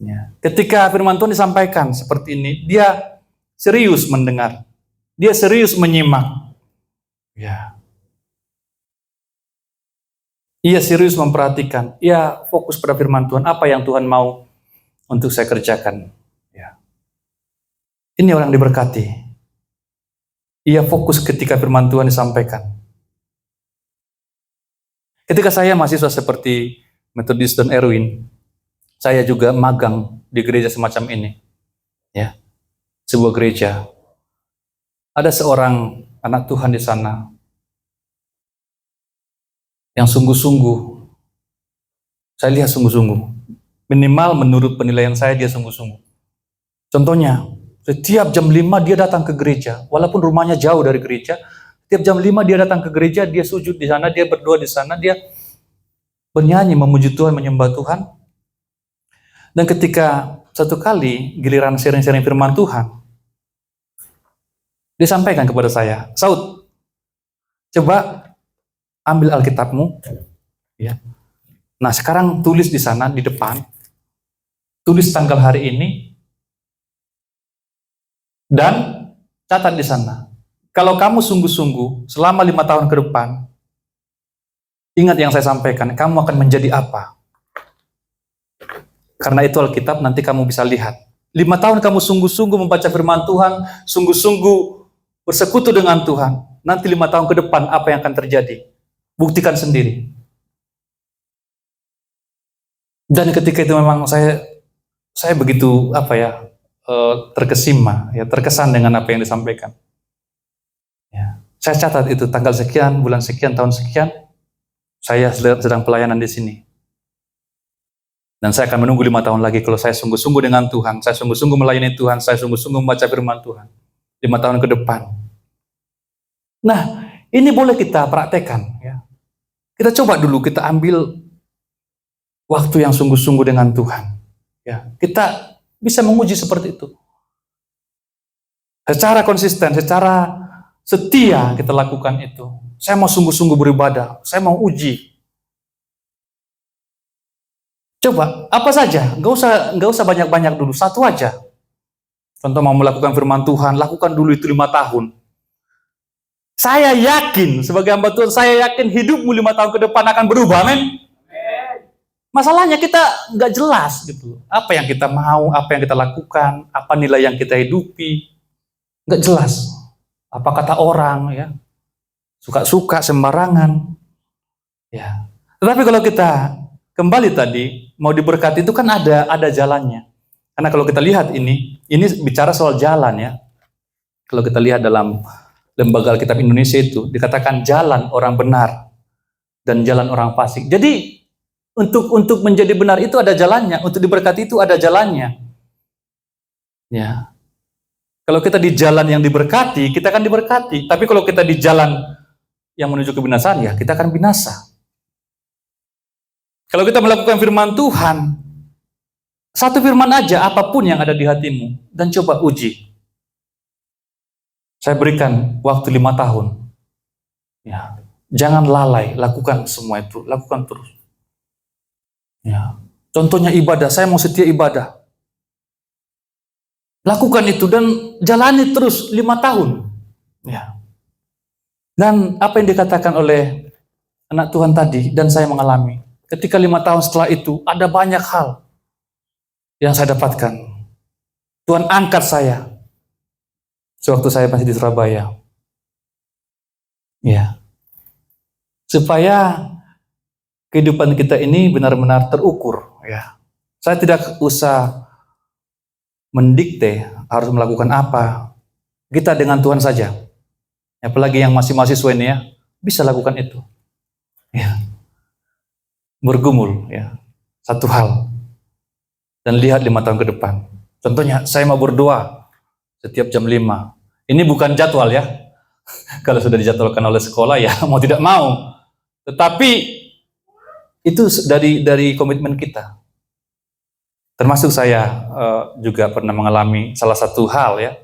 Ya. Ketika firman Tuhan disampaikan seperti ini, dia serius mendengar, dia serius menyimak. Ya. Ia serius memperhatikan, ia fokus pada firman Tuhan, apa yang Tuhan mau untuk saya kerjakan. Ya. Ini orang diberkati. Ia fokus ketika firman Tuhan disampaikan. Ketika saya mahasiswa seperti Methodist dan Erwin, saya juga magang di gereja semacam ini. Ya. Sebuah gereja. Ada seorang anak Tuhan di sana yang sungguh-sungguh, saya lihat sungguh-sungguh, minimal menurut penilaian saya dia sungguh-sungguh. Contohnya, setiap jam 5 dia datang ke gereja, walaupun rumahnya jauh dari gereja, setiap jam 5 dia datang ke gereja, dia sujud di sana, dia berdoa di sana, dia bernyanyi, memuji Tuhan, menyembah Tuhan. Dan ketika satu kali giliran sharing-sharing firman Tuhan, dia sampaikan kepada saya, Saud, coba ambil Alkitabmu, ya. Nah sekarang tulis di sana di depan, tulis tanggal hari ini, dan catat di sana. Kalau kamu sungguh-sungguh selama 5 tahun ke depan, ingat yang saya sampaikan, kamu akan menjadi apa? Karena itu Alkitab nanti kamu bisa lihat. 5 tahun kamu sungguh-sungguh membaca firman Tuhan, sungguh-sungguh bersekutu dengan Tuhan. Nanti 5 tahun ke depan apa yang akan terjadi? Buktikan sendiri. Dan ketika itu memang saya begitu terkesima, ya, terkesan dengan apa yang disampaikan. Ya. Saya catat itu tanggal sekian, bulan sekian, tahun sekian, saya sedang pelayanan di sini. Dan saya akan menunggu 5 tahun lagi kalau saya sungguh-sungguh dengan Tuhan, saya sungguh-sungguh melayani Tuhan, saya sungguh-sungguh membaca firman Tuhan. 5 tahun ke depan. Nah, ini boleh kita praktekkan. Ya. Kita coba dulu, kita ambil waktu yang sungguh-sungguh dengan Tuhan. Ya, kita bisa menguji seperti itu. Secara konsisten, secara setia kita lakukan itu. Saya mau sungguh-sungguh beribadah, saya mau uji. Coba, apa saja, nggak usah banyak-banyak dulu, satu aja. Contoh mau melakukan firman Tuhan, lakukan dulu itu 5 tahun. Saya yakin, sebagai hamba Tuhan, saya yakin hidupmu 5 tahun ke depan akan berubah, amin. Masalahnya kita nggak jelas gitu. Apa yang kita mau, apa yang kita lakukan, apa nilai yang kita hidupi, nggak jelas. Apa kata orang, ya, suka-suka sembarangan, ya. Tetapi kalau kita kembali tadi mau diberkati itu kan ada jalannya. Karena kalau kita lihat ini bicara soal jalan, ya. Kalau kita lihat dalam Lembaga Alkitab Indonesia itu dikatakan jalan orang benar dan jalan orang fasik. Jadi untuk menjadi benar itu ada jalannya, untuk diberkati itu ada jalannya. Ya. Kalau kita di jalan yang diberkati, kita akan diberkati. Tapi kalau kita di jalan yang menuju kebinasaan, ya kita akan binasa. Kalau kita melakukan firman Tuhan, satu firman aja, apapun yang ada di hatimu, dan coba uji. Saya berikan waktu 5 tahun. Ya, jangan lalai, lakukan semua itu, lakukan terus. Ya, contohnya ibadah, saya mau setia ibadah. Lakukan itu dan jalani terus 5 tahun. Ya. Dan apa yang dikatakan oleh anak Tuhan tadi, dan saya mengalami. Ketika 5 tahun setelah itu, ada banyak hal yang saya dapatkan. Tuhan angkat saya. Sewaktu saya masih di Surabaya. Ya. Supaya kehidupan kita ini benar-benar terukur. Ya. Saya tidak usah mendikte harus melakukan apa. Kita dengan Tuhan saja. Apalagi yang masih mahasiswa ini, ya, bisa lakukan itu. Ya. Bergumul, ya, satu hal. Dan lihat 5 tahun ke depan. Contohnya, saya mau berdoa setiap jam 5. Ini bukan jadwal, ya. Kalau sudah dijadwalkan oleh sekolah, ya mau tidak mau. Tetapi itu dari komitmen kita. Termasuk saya juga pernah mengalami salah satu hal, ya.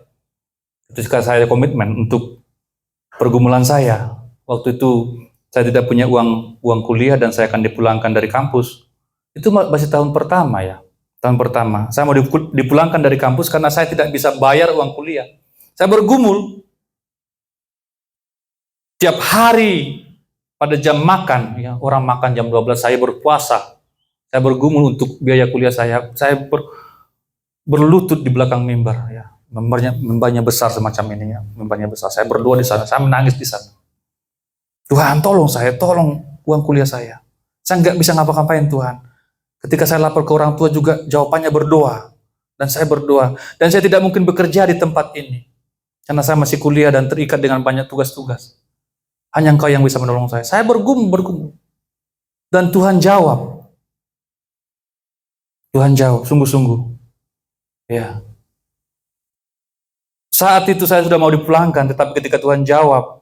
Ketika saya komitmen untuk pergumulan saya. Waktu itu saya tidak punya uang kuliah dan saya akan dipulangkan dari kampus. Itu masih tahun pertama, ya. Tahun pertama. Saya mau dipulangkan dari kampus karena saya tidak bisa bayar uang kuliah. Saya bergumul. Tiap hari pada jam makan, ya, orang makan jam 12, saya berpuasa. Saya bergumul untuk biaya kuliah saya. Saya berlutut di belakang mimbar, ya. Mimbarnya besar semacam ini, ya. Mimbarnya besar. Saya berdoa di sana, saya menangis di sana. Tuhan, tolong saya, tolong uang kuliah saya. Saya nggak bisa ngapa-ngapain, Tuhan. Ketika saya lapor ke orang tua juga jawabannya berdoa. Dan saya berdoa. Dan saya tidak mungkin bekerja di tempat ini. Karena saya masih kuliah dan terikat dengan banyak tugas-tugas. Hanya Engkau yang bisa menolong saya. Saya bergumul. Dan Tuhan jawab. Tuhan jawab, sungguh-sungguh. Ya. Saat itu saya sudah mau dipulangkan, tetapi ketika Tuhan jawab,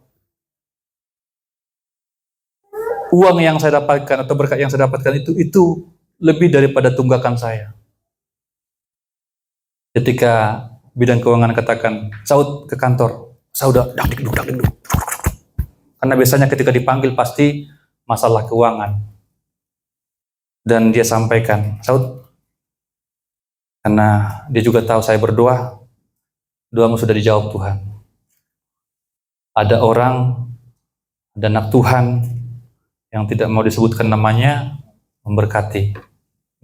uang yang saya dapatkan atau berkat yang saya dapatkan itu lebih daripada tunggakan saya. Ketika bidang keuangan katakan, Saud ke kantor, saya udah dakdikduk. Karena biasanya ketika dipanggil pasti masalah keuangan. Dan dia sampaikan, Saud, karena dia juga tahu saya berdoa, doamu sudah dijawab Tuhan. Ada orang, ada anak Tuhan yang tidak mau disebutkan namanya, memberkati,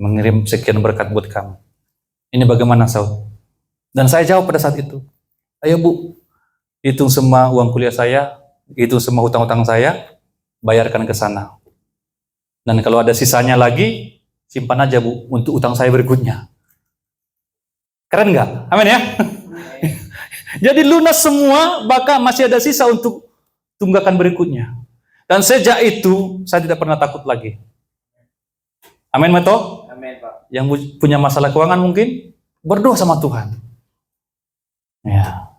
mengirim sekian berkat buat kamu. Ini bagaimana, Saud? Dan saya jawab pada saat itu, ayo Bu, hitung semua uang kuliah saya, hitung semua hutang-hutang saya, bayarkan ke sana. Dan kalau ada sisanya lagi, simpan aja Bu untuk utang saya berikutnya. Keren nggak? Amin ya. Jadi lunas semua, bahkan masih ada sisa untuk tunggakan berikutnya. Dan sejak itu saya tidak pernah takut lagi. Amin Meto? Amin, Pak. Yang punya masalah keuangan mungkin berdoa sama Tuhan. Ya.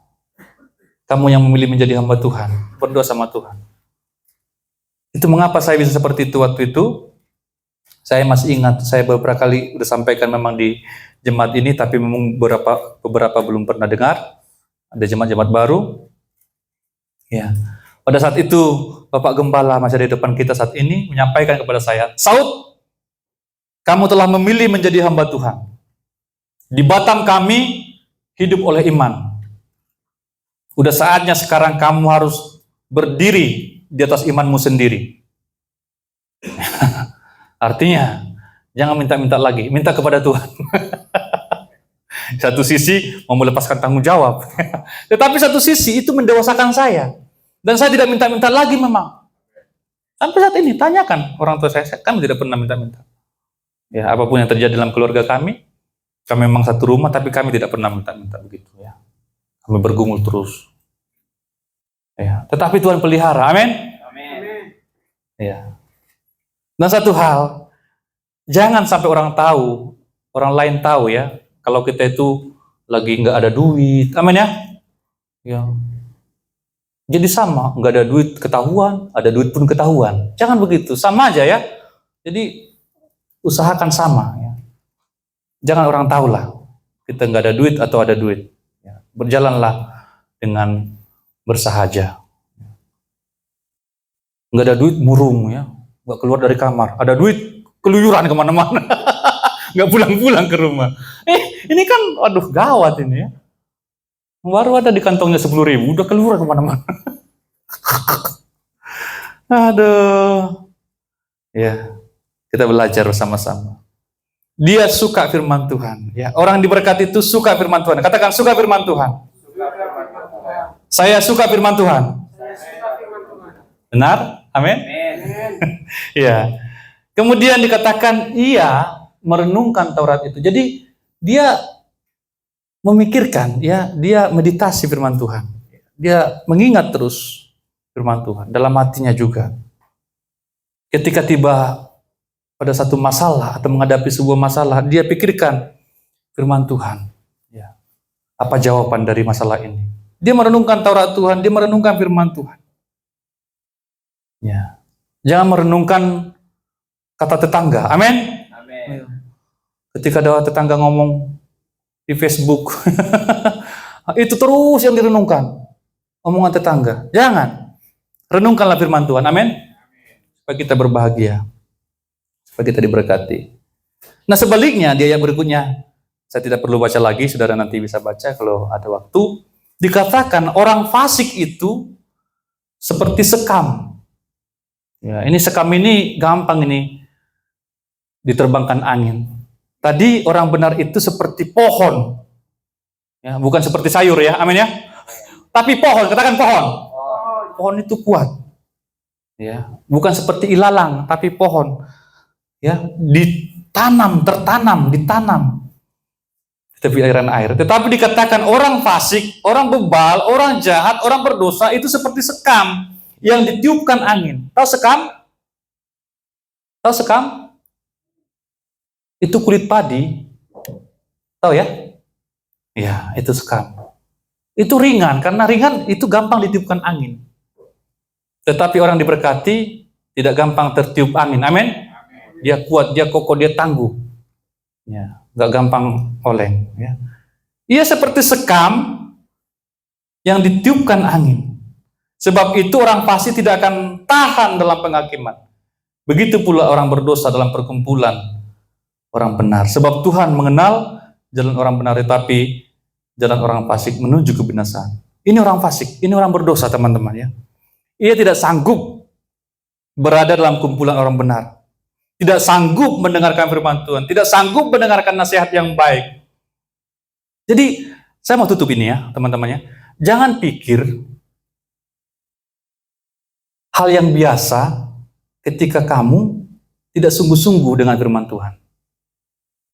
Kamu yang memilih menjadi hamba Tuhan, berdoa sama Tuhan. Itu mengapa saya bisa seperti itu waktu itu. Saya masih ingat, saya beberapa kali udah sampaikan memang di jemaat ini, tapi memang beberapa belum pernah dengar. Ada jemaat-jemaat baru. Ya. Pada saat itu Bapak Gembala masih ada di depan kita saat ini menyampaikan kepada saya, Saud, kamu telah memilih menjadi hamba Tuhan. Di Batam kami hidup oleh iman. Udah saatnya sekarang kamu harus berdiri di atas imanmu sendiri. Artinya, jangan minta-minta lagi, minta kepada Tuhan. Satu sisi mau melepaskan tanggung jawab. Tetapi satu sisi itu mendewasakan saya. Dan saya tidak minta-minta lagi memang. Sampai saat ini, tanyakan orang tua saya, kami tidak pernah minta-minta. Ya, apapun yang terjadi dalam keluarga kami memang satu rumah, tapi kami tidak pernah minta-minta begitu ya. Kami bergumul terus. Ya, tetapi Tuhan pelihara, amin. Amin. Ya. Dan satu hal, jangan sampai orang lain tahu ya, kalau kita itu lagi nggak ada duit, amin ya. Ya. Jadi sama, nggak ada duit ketahuan, ada duit pun ketahuan. Jangan begitu, sama aja ya. Jadi usahakan sama ya. Jangan orang tahu lah kita nggak ada duit atau ada duit. Ya. Berjalanlah dengan bersahaja. Nggak ada duit murung ya, nggak keluar dari kamar. Ada duit keluyuran kemana-mana, nggak pulang-pulang ke rumah. Ini kan, aduh gawat ini ya. Baru ada di kantongnya 10.000, udah keluar kemana-mana. Aduh. Ya, kita belajar bersama-sama. Dia suka firman Tuhan. Ya, orang diberkati itu suka firman Tuhan. Katakan suka firman Tuhan. Saya suka firman Tuhan. Benar? Amin? Ya. Kemudian dikatakan ia merenungkan Taurat itu. Jadi dia memikirkan, ya, dia meditasi firman Tuhan. Dia mengingat terus firman Tuhan dalam hatinya juga. Ketika tiba pada satu masalah atau menghadapi sebuah masalah, dia pikirkan firman Tuhan. Ya. Apa jawaban dari masalah ini? Dia merenungkan Taurat Tuhan, dia merenungkan firman Tuhan. Ya. Jangan merenungkan kata tetangga. Amin. Amin. Ketika ada tetangga ngomong di Facebook, itu terus yang direnungkan. Omongan tetangga. Jangan. Renungkanlah firman Tuhan. Amin. Supaya kita berbahagia. Supaya kita diberkati. Nah sebaliknya, di ayat berikutnya, saya tidak perlu baca lagi, saudara nanti bisa baca kalau ada waktu. Dikatakan orang fasik itu seperti sekam. Ya, ini sekam ini gampang ini diterbangkan angin. Tadi orang benar itu seperti pohon. Ya, bukan seperti sayur ya, amin ya. Tapi pohon, katakan pohon. Pohon itu kuat. Ya, bukan seperti ilalang, tapi pohon. Ya, ditanam, ditanam di tepi aliran air. Tetapi dikatakan orang fasik, orang bebal, orang jahat, orang berdosa itu seperti sekam yang ditiupkan angin. Tahu sekam? Tahu sekam? Itu kulit padi. Tahu ya? Ya, itu sekam. Itu ringan, karena ringan itu gampang ditiupkan angin. Tetapi orang diberkati tidak gampang tertiup angin. Amin. Dia kuat, dia kokoh, dia tangguh. Ya, nggak gampang oleng. Ya. Ia seperti sekam yang ditiupkan angin. Sebab itu orang fasik tidak akan tahan dalam penghakiman. Begitu pula orang berdosa dalam perkumpulan orang benar. Sebab Tuhan mengenal jalan orang benar, tetapi jalan orang fasik menuju kebinasaan. Ini orang fasik, ini orang berdosa teman-teman ya. Ia tidak sanggup berada dalam kumpulan orang benar. Tidak sanggup mendengarkan firman Tuhan, tidak sanggup mendengarkan nasihat yang baik. Jadi, saya mau tutup ini ya, teman-temannya. Jangan pikir hal yang biasa ketika kamu tidak sungguh-sungguh dengan firman Tuhan.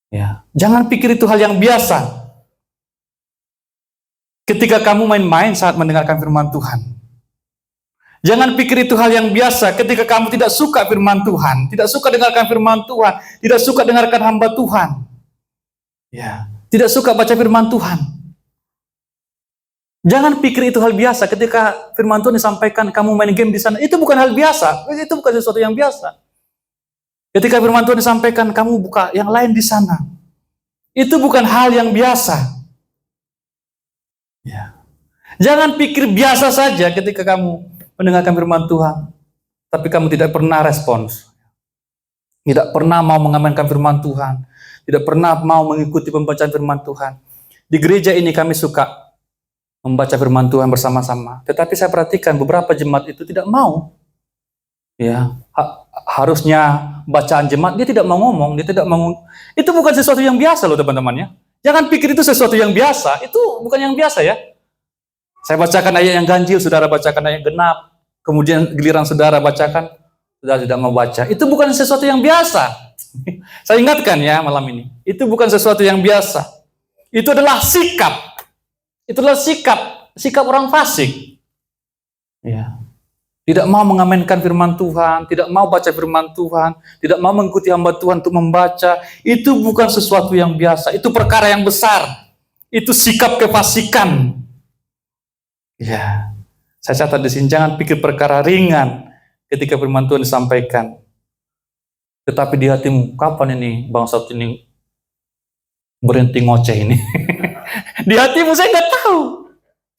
Ya, jangan pikir itu hal yang biasa. Ketika kamu main-main saat mendengarkan firman Tuhan. Jangan pikir itu hal yang biasa ketika kamu tidak suka firman Tuhan, tidak suka dengarkan firman Tuhan, tidak suka dengarkan hamba Tuhan. Ya, tidak suka baca firman Tuhan. Jangan pikir itu hal biasa ketika firman Tuhan disampaikan kamu main game di sana. Itu bukan hal biasa, itu bukan sesuatu yang biasa. Ketika firman Tuhan disampaikan kamu buka yang lain di sana. Itu bukan hal yang biasa. Ya. Jangan pikir biasa saja ketika kamu mendengarkan firman Tuhan, tapi kamu tidak pernah respons. Tidak pernah mau mengamankan firman Tuhan. Tidak pernah mau mengikuti pembacaan firman Tuhan. Di gereja ini kami suka membaca firman Tuhan bersama-sama. Tetapi saya perhatikan beberapa jemaat itu tidak mau. Ya, harusnya bacaan jemaat dia tidak mau ngomong, dia tidak mau. Itu bukan sesuatu yang biasa loh teman-teman ya. Jangan pikir itu sesuatu yang biasa. Itu bukan yang biasa ya. Saya bacakan ayat yang ganjil, saudara bacakan ayat genap. Kemudian giliran saudara bacakan, saudara tidak mau baca. Itu bukan sesuatu yang biasa. Saya ingatkan ya malam ini. Itu bukan sesuatu yang biasa. Itu adalah sikap. Itu adalah sikap orang fasik. Ya. Tidak mau mengamankan firman Tuhan, tidak mau baca firman Tuhan, tidak mau mengikuti hamba Tuhan untuk membaca. Itu bukan sesuatu yang biasa. Itu perkara yang besar. Itu sikap kefasikan. Ya, saya catat di sini, jangan pikir perkara ringan ketika firman Tuhan disampaikan. Tetapi di hatimu, kapan ini bangsa ini berhenti ngoceh ini? Di hatimu saya nggak tahu.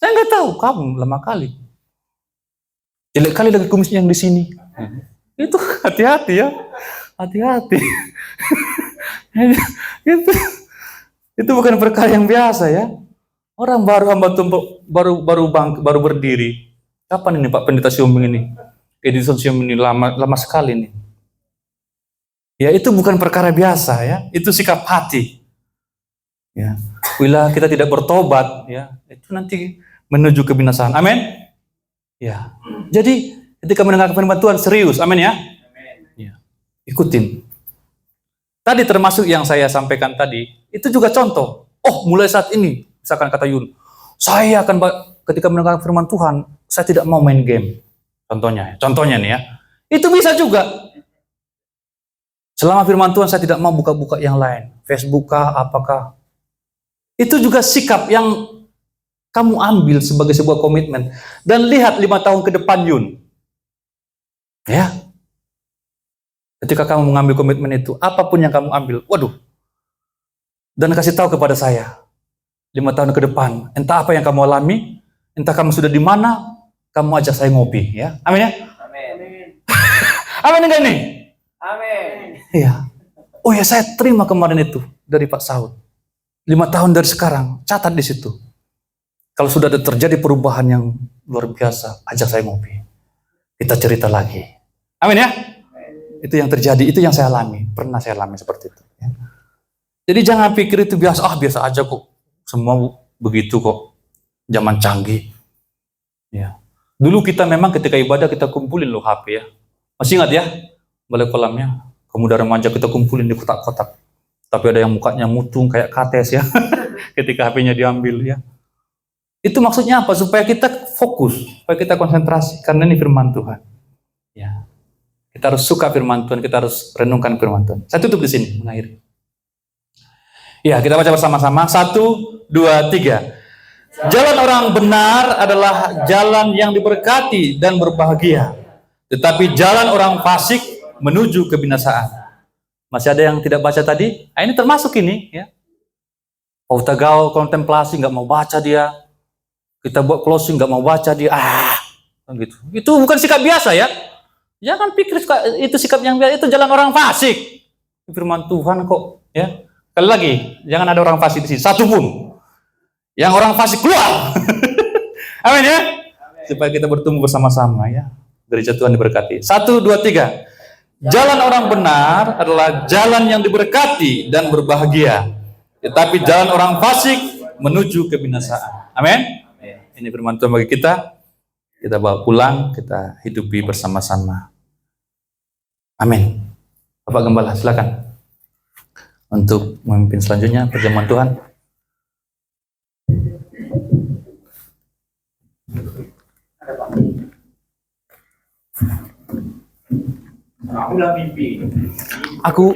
Saya nggak tahu, kamu lama kali. Jelek kali lagi kumisnya yang di sini. Itu hati-hati ya, hati-hati. itu bukan perkara yang biasa ya. Orang baru hamba Tuhan baru berdiri. Kapan ini Pak Pendeta Siombing ini? Edison Siombing ini lama sekali nih. Ya itu bukan perkara biasa ya. Itu sikap hati. Ya. Bila kita tidak bertobat ya, itu nanti menuju kebinasaan. Amin. Ya. Jadi ketika mendengar firman Tuhan serius. Amin ya. Ya. Ikutin. Tadi termasuk yang saya sampaikan tadi, itu juga contoh. Oh, mulai saat ini misalkan kata Yun, saya akan ketika mendengar firman Tuhan, saya tidak mau main game. Contohnya nih ya. Itu bisa juga. Selama firman Tuhan saya tidak mau buka-buka yang lain. Facebook kah, apakah. Itu juga sikap yang kamu ambil sebagai sebuah komitmen. Dan lihat 5 tahun ke depan Yun. Ya. Ketika kamu mengambil komitmen itu, apapun yang kamu ambil, waduh. Dan kasih tahu kepada saya. 5 tahun ke depan, entah apa yang kamu alami, entah kamu sudah di mana, kamu ajak saya ngopi, ya. Amin ya? Amin. Amin enggak nih? Amin. Iya. Oh ya, saya terima kemarin itu dari Pak Saud. 5 tahun dari sekarang, catat di situ. Kalau sudah ada terjadi perubahan yang luar biasa, ajak saya ngopi. Kita cerita lagi. Amin ya? Itu yang terjadi, itu yang saya alami. Pernah saya alami seperti itu. Ya. Jadi jangan pikir itu biasa, biasa aja kok. Semua begitu kok. Zaman canggih. Ya. Dulu kita memang ketika ibadah kita kumpulin loh HP ya. Masih ingat ya? Balik kolamnya. Pemuda remaja kita kumpulin di kotak-kotak. Tapi ada yang mukanya mutung kayak kates ya. Ketika HP-nya diambil ya. Itu maksudnya apa? Supaya kita fokus, supaya kita konsentrasi. Karena ini firman Tuhan. Ya. Kita harus suka firman Tuhan, kita harus renungkan firman Tuhan. Saya tutup di sini, mengakhiri. Ya, kita baca bersama-sama. 1, 2, 3. Jalan orang benar adalah jalan yang diberkati dan berbahagia. Tetapi jalan orang fasik menuju kebinasaan. Masih ada yang tidak baca tadi? Nah, ini termasuk ini. Ya. Pautagau kontemplasi, nggak mau baca dia. Kita buat closing, nggak mau baca dia. Gitu. Itu bukan sikap biasa ya. Jangan pikir itu sikap yang biasa. Itu jalan orang fasik. Firman Tuhan kok. Ya. Sekali lagi, jangan ada orang fasik di sini. Satu pun. Yang orang fasik keluar. Amin ya. Amin. Supaya kita bertumbuh bersama-sama ya. Gereja Tuhan diberkati. 1, 2, 3. Jalan orang benar adalah jalan yang diberkati dan berbahagia. Tetapi jalan orang fasik menuju kebinasaan. Amin. Ini firman Tuhan bagi kita. Kita bawa pulang, kita hidupi bersama-sama. Amin. Bapak Gembala, silakan. untuk memimpin selanjutnya perjamuan Tuhan. Aku lah mimpi. Aku